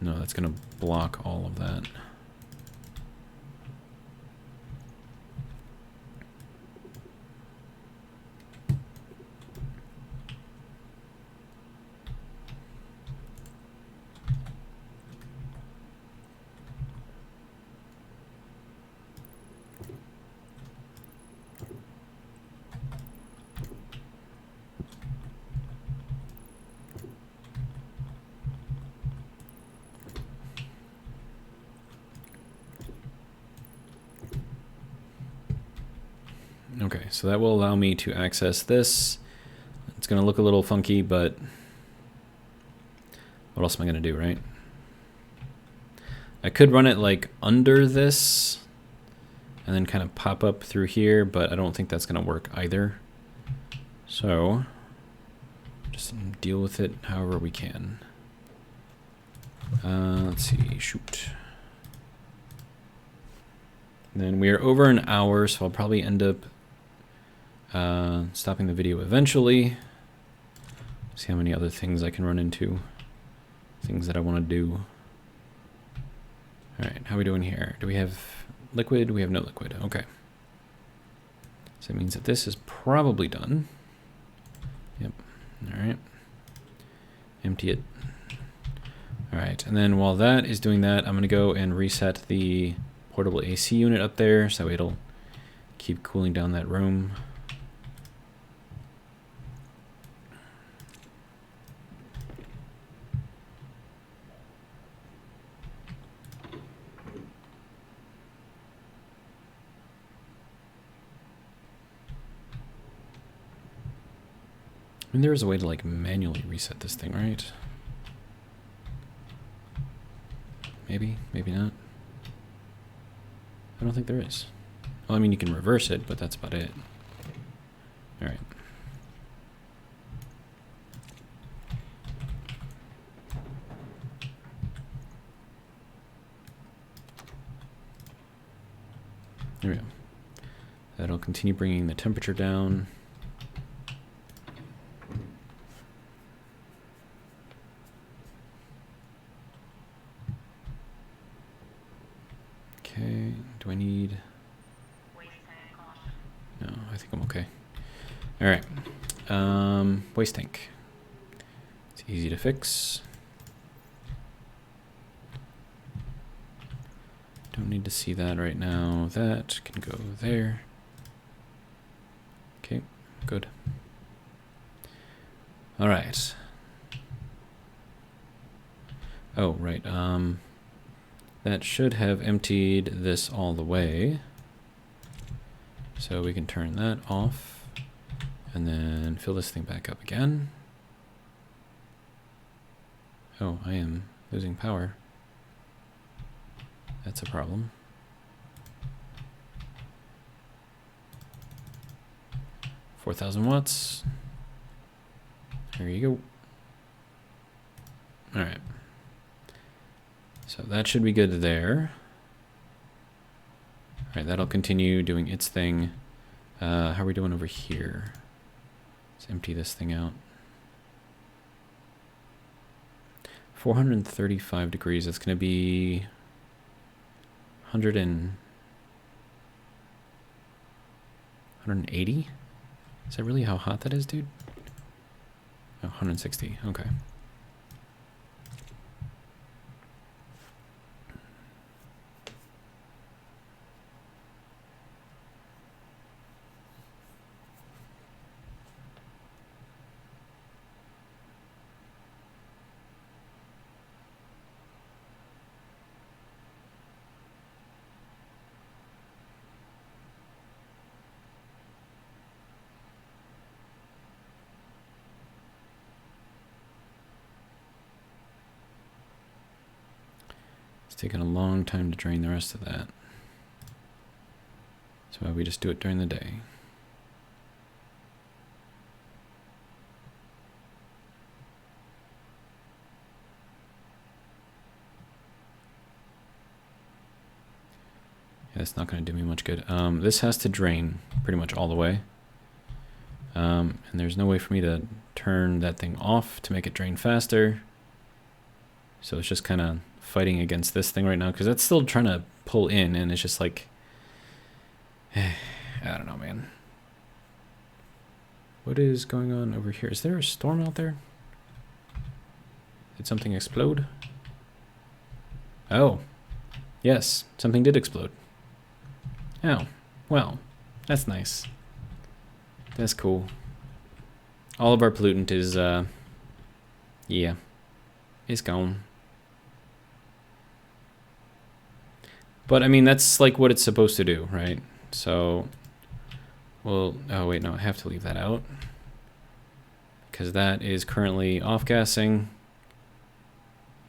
No, that's gonna block all of that. Okay, so that will allow me to access this. It's going to look a little funky, but what else am I going to do, right? I could run it like under this and then kind of pop up through here, but I don't think that's going to work either. So just deal with it however we can. Let's see, shoot. And then we are over an hour, so I'll probably end up stopping the video eventually. See how many other things I can run into. Things that I want to do. Alright, how are we doing here? Do we have liquid? We have no liquid. Okay. So that means that this is probably done. Yep. Alright. Empty it. Alright, and then while that is doing that, I'm going to go and reset the portable AC unit up there so it'll keep cooling down that room. I mean, there is a way to like manually reset this thing, right? Maybe, maybe not. I don't think there is. Well, I mean, you can reverse it, but that's about it. All right. There we go. That'll continue bringing the temperature down. Okay, do I need... No, I think I'm okay. All right, waste tank. It's easy to fix. Don't need to see that right now. That can go there. Okay, good. All right. Oh, right. That should have emptied this all the way. So we can turn that off and then fill this thing back up again. Oh, I am losing power. That's a problem. $4,000 There you go. All right. So that should be good there. All right, that'll continue doing its thing. How are we doing over here? Let's empty this thing out. 435 degrees. That's going to be 100 180? Is that really how hot that is, dude? Oh, 160. Okay. It's taking a long time to drain the rest of that. So why we just do it during the day. Yeah, it's not going to do me much good. This has to drain pretty much all the way. And there's no way for me to turn that thing off to make it drain faster. So it's just kind of fighting against this thing right now because it's still trying to pull in, and it's just like, I don't know, man. What is going on over here? Is there a storm out there? Did something explode? Oh, yes, something did explode. Oh, well, that's nice. That's cool. All of our pollutant is, yeah, it's gone. But, I mean, that's like what it's supposed to do, right? So, well, oh, wait, no, I have to leave that out. Because that is currently off-gassing.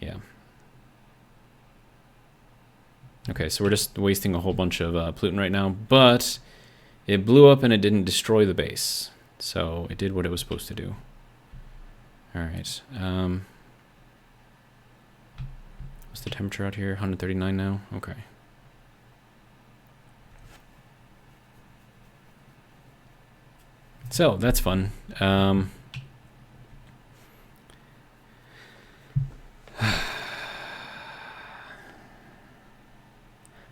Yeah. Okay, so we're just wasting a whole bunch of pollutant right now, but it blew up and it didn't destroy the base. So it did what it was supposed to do. All right. What's the temperature out here? 139 now? Okay. So that's fun. I'm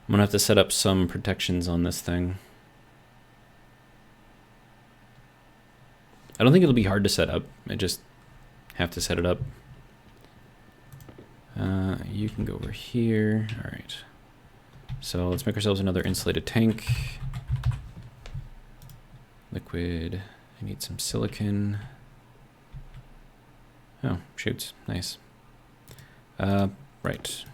gonna have to set up some protections on this thing. I don't think it'll be hard to set up. I just have to set it up. You can go over here. All right. So let's make ourselves another insulated tank. Liquid. I need some silicon. Oh, shoots. Nice. Right.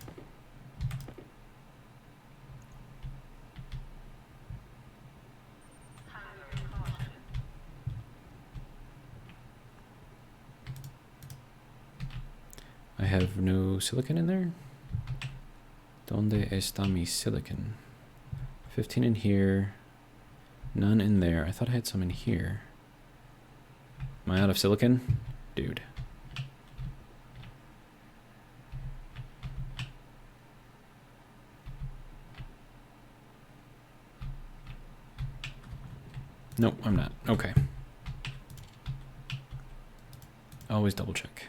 I have no silicon in there. ¿Dónde está mi silicon? 15 in here. None in there. I thought I had some in here. Am I out of silicon? Dude. Nope, I'm not. Okay. Always double check.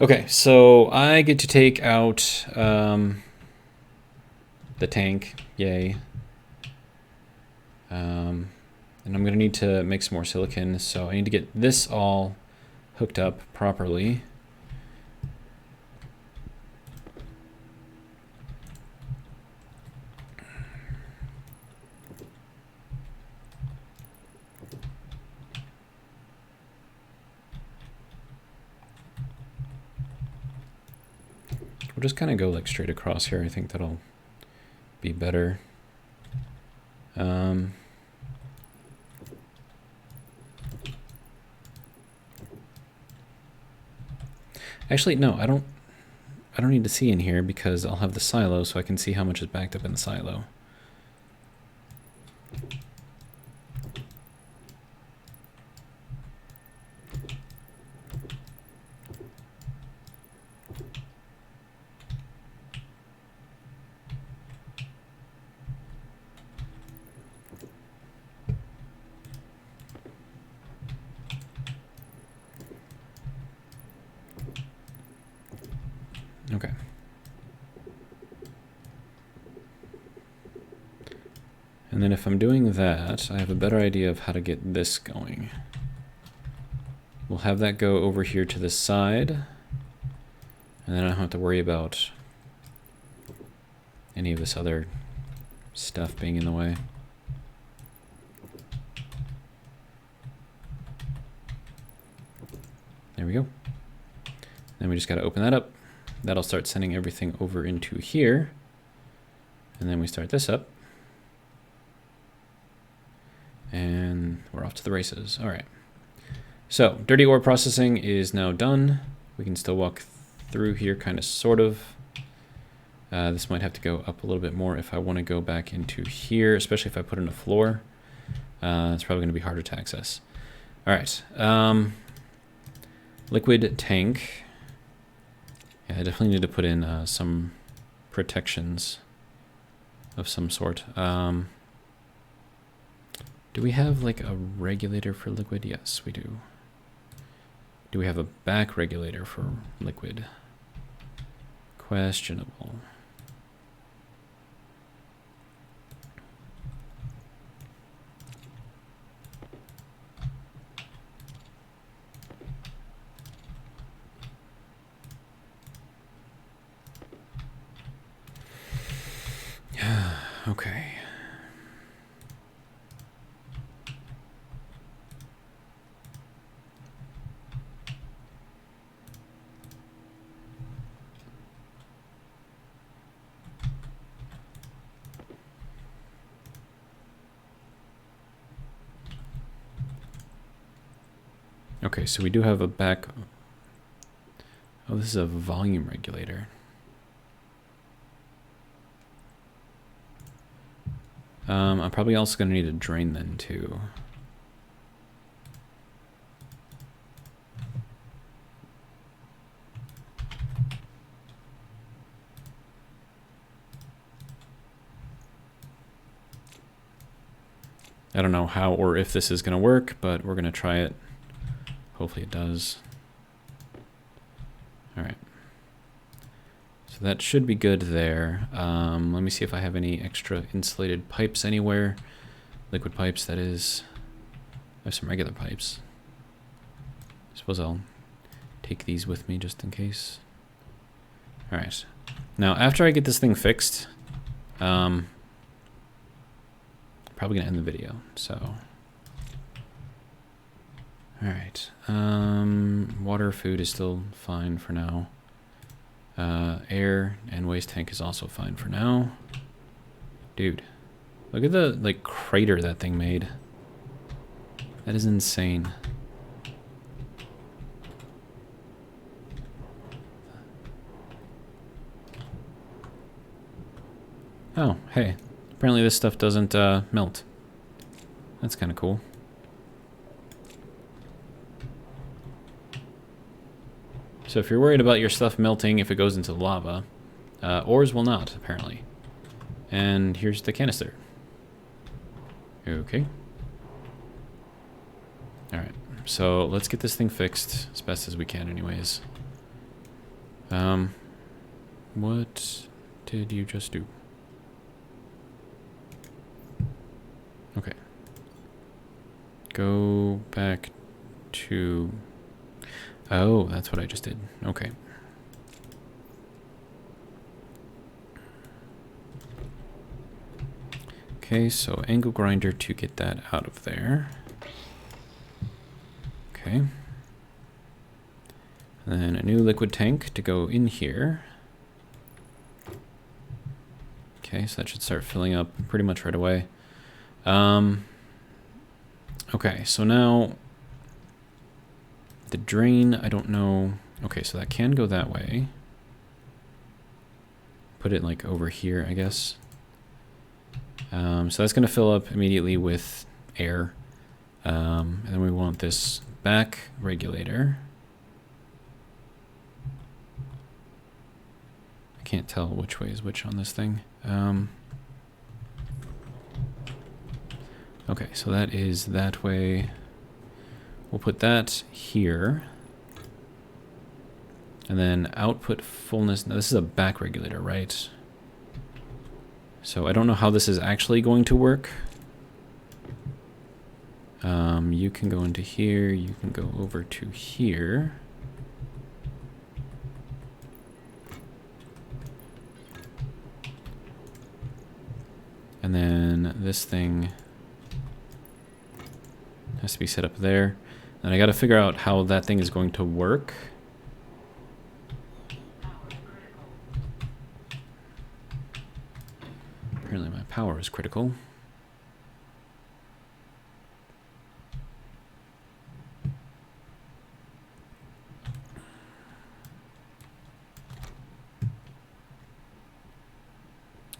Okay, so I get to take out the tank. Yay. And I'm going to need to make some more silicon, so I need to get this all hooked up properly. We'll just kind of go like straight across here. I think that'll be better. Actually, no, I don't need to see in here because I'll have the silo so I can see how much is backed up in the silo. Okay. And then if I'm doing that, I have a better idea of how to get this going. We'll have that go over here to the side. And then I don't have to worry about any of this other stuff being in the way. There we go. Then we just got to open that up. That'll start sending everything over into here. And then we start this up. And we're off to the races. All right. So dirty ore processing is now done. We can still walk through here, kind of, sort of. This might have to go up a little bit more if I want to go back into here, especially if I put in a floor. It's probably going to be harder to access. All right. Liquid tank. Yeah, I definitely need to put in some protections of some sort. Do we have like a regulator for liquid? Yes, we do. Do we have a back regulator for liquid? Questionable. Okay. Okay, so we do have a back. Oh, this is a volume regulator. I'm probably also going to need a drain then too. I don't know how or if this is going to work, but we're going to try it. Hopefully it does. All right. So that should be good there. Let me see if I have any extra insulated pipes anywhere. Liquid pipes, that is. I have some regular pipes. I suppose I'll take these with me just in case. All right. Now, after I get this thing fixed, probably gonna end the video, so. All right. Water, food is still fine for now. Air and waste tank is also fine for now. Dude, look at the like crater that thing made. That is insane. Oh, hey. Apparently this stuff doesn't melt. That's kind of cool. So if you're worried about your stuff melting if it goes into lava, ores will not, apparently. And here's the canister. Okay. Alright, so let's get this thing fixed as best as we can anyways. What did you just do? Okay. Go back to... Oh, that's what I just did. Okay. Okay, so angle grinder to get that out of there. Okay. And then a new liquid tank to go in here. Okay, so that should start filling up pretty much right away. Okay, so now the drain, I don't know. Okay, so that can go that way. Put it like over here, I guess. So that's going to fill up immediately with air. And then we want this back regulator. I can't tell which way is which on this thing. Okay, so that is that way. We'll put that here. And then output fullness. Now this is a back regulator, right? So I don't know how this is actually going to work. You can go into here, you can go over to here. And then this thing has to be set up there. And I gotta figure out how that thing is going to work. Apparently my power is critical.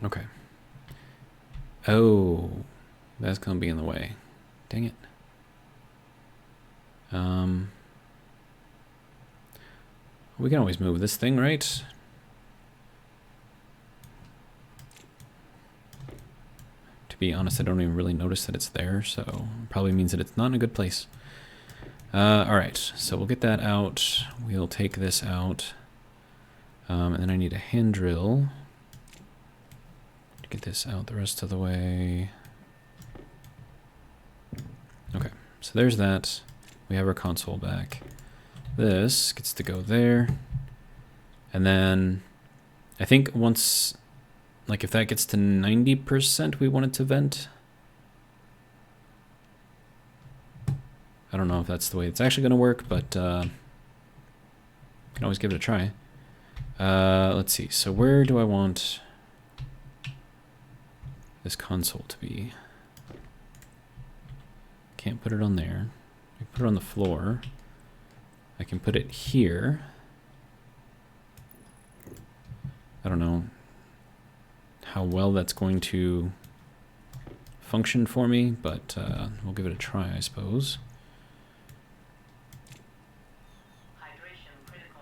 Okay. Oh, that's gonna be in the way. Dang it. We can always move this thing, right? To be honest, I don't even really notice that it's there, so probably means that it's not in a good place. Alright, so we'll get that out. We'll take this out. And then I need a hand drill to get this out the rest of the way. Okay, so there's that. We have our console back. This gets to go there. And then I think once, like if that gets to 90%, we want it to vent. I don't know if that's the way it's actually going to work, but can always give it a try. Let's see. So where do I want this console to be? Can't put it on there. I can put it on the floor. I can put it here. I don't know how well that's going to function for me, but we'll give it a try, I suppose. Hydration critical.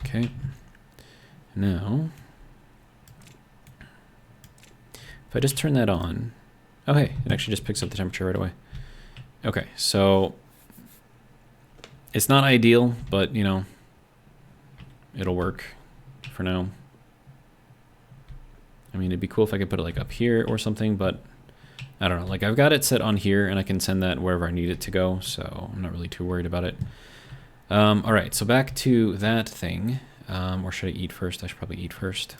Okay. Now, if I just turn that on, oh hey, it actually just picks up the temperature right away. Okay, so it's not ideal, but you know, it'll work for now. I mean, it'd be cool if I could put it like up here or something, but I don't know. Like I've got it set on here and I can send that wherever I need it to go, so I'm not really too worried about it. All right, so back to that thing. Or should I eat first? I should probably eat first.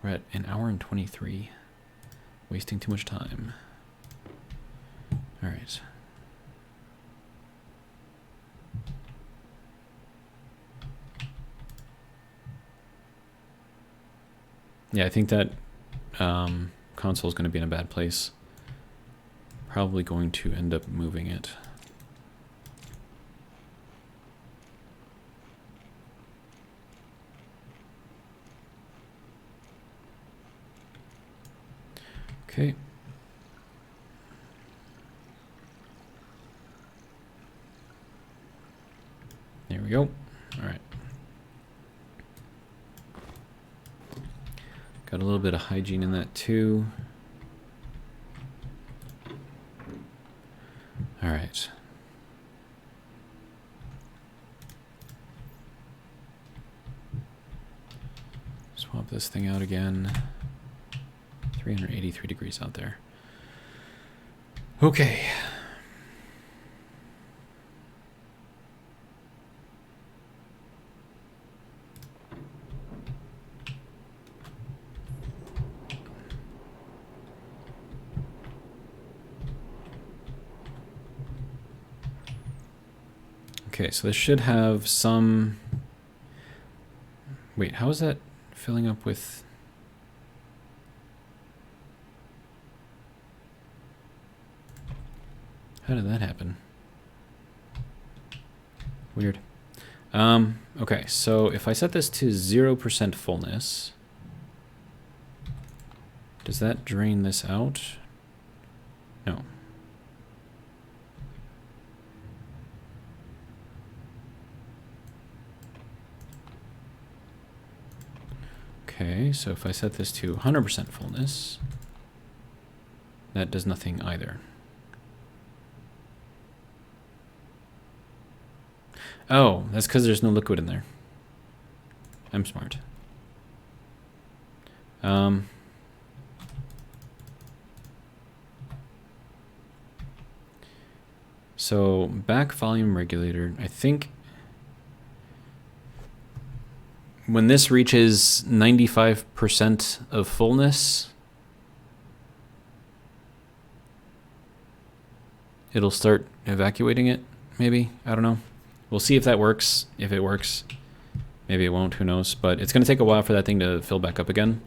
We're at 1 hour and 23. Wasting too much time. All right. Yeah, I think that console is going to be in a bad place. Probably going to end up moving it. Okay. There we go. All right. Got a little bit of hygiene in that too. All right. Swap this thing out again. 383 degrees out there. Okay. Okay, so this should have some... Wait, how is that filling up with... How did that happen? Weird. Okay, so if I set this to 0% fullness, does that drain this out? No. Okay, so if I set this to 100% fullness, that does nothing either. Oh, that's because there's no liquid in there. I'm smart. So back volume regulator, I think when this reaches 95% of fullness, it'll start evacuating it, maybe. I don't know. We'll see if that works. If it works, maybe it won't, who knows. But it's going to take a while for that thing to fill back up again.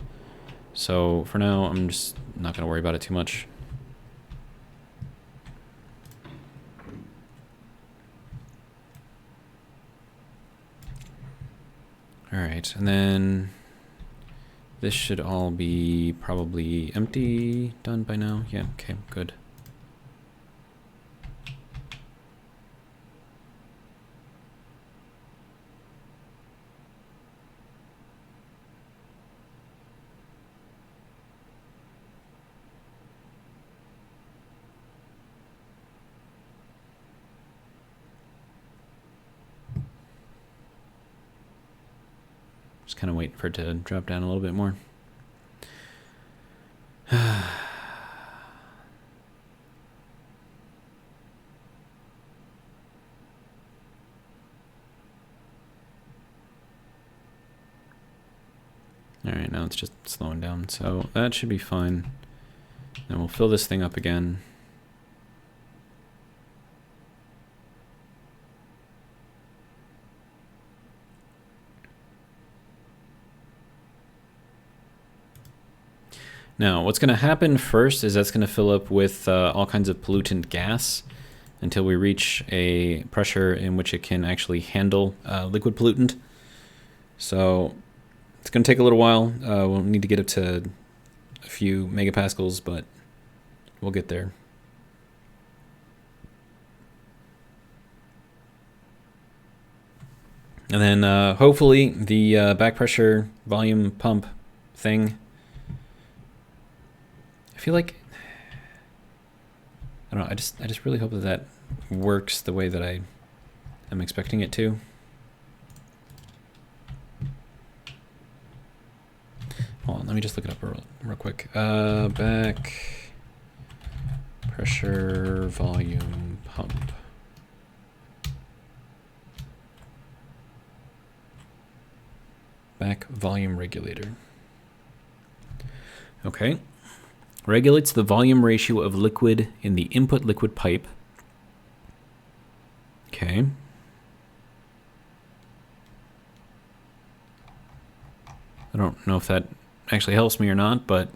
So for now, I'm just not going to worry about it too much. All right, and then this should all be probably empty, done by now. Yeah, okay, good. Just kind of wait for it to drop down a little bit more. Alright, now it's just slowing down, so that should be fine. Then we'll fill this thing up again. Now, what's going to happen first is that's going to fill up with all kinds of pollutant gas until we reach a pressure in which it can actually handle liquid pollutant. So it's going to take a little while. We'll need to get up to a few megapascals, but we'll get there. And then hopefully the back pressure volume pump thing, I feel like, I don't know, I just really hope that that works the way that I am expecting it to. Hold on, let me just look it up real quick. Back pressure volume pump. Back volume regulator. Okay. Regulates the volume ratio of liquid in the input liquid pipe. Okay. I don't know if that actually helps me or not, but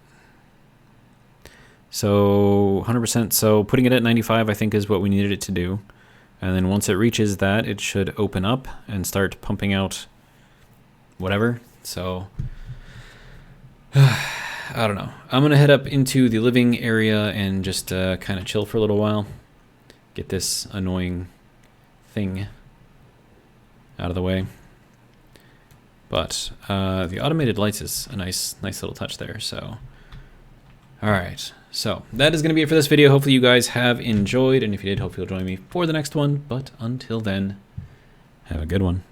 so 100%. So putting it at 95, I think, is what we needed it to do. And then once it reaches that, it should open up and start pumping out whatever. So I don't know. I'm going to head up into the living area and just kind of chill for a little while. Get this annoying thing out of the way. But the automated lights is a nice little touch there. So, all right. So that is going to be it for this video. Hopefully you guys have enjoyed. And if you did, hopefully you'll join me for the next one. But until then, have a good one.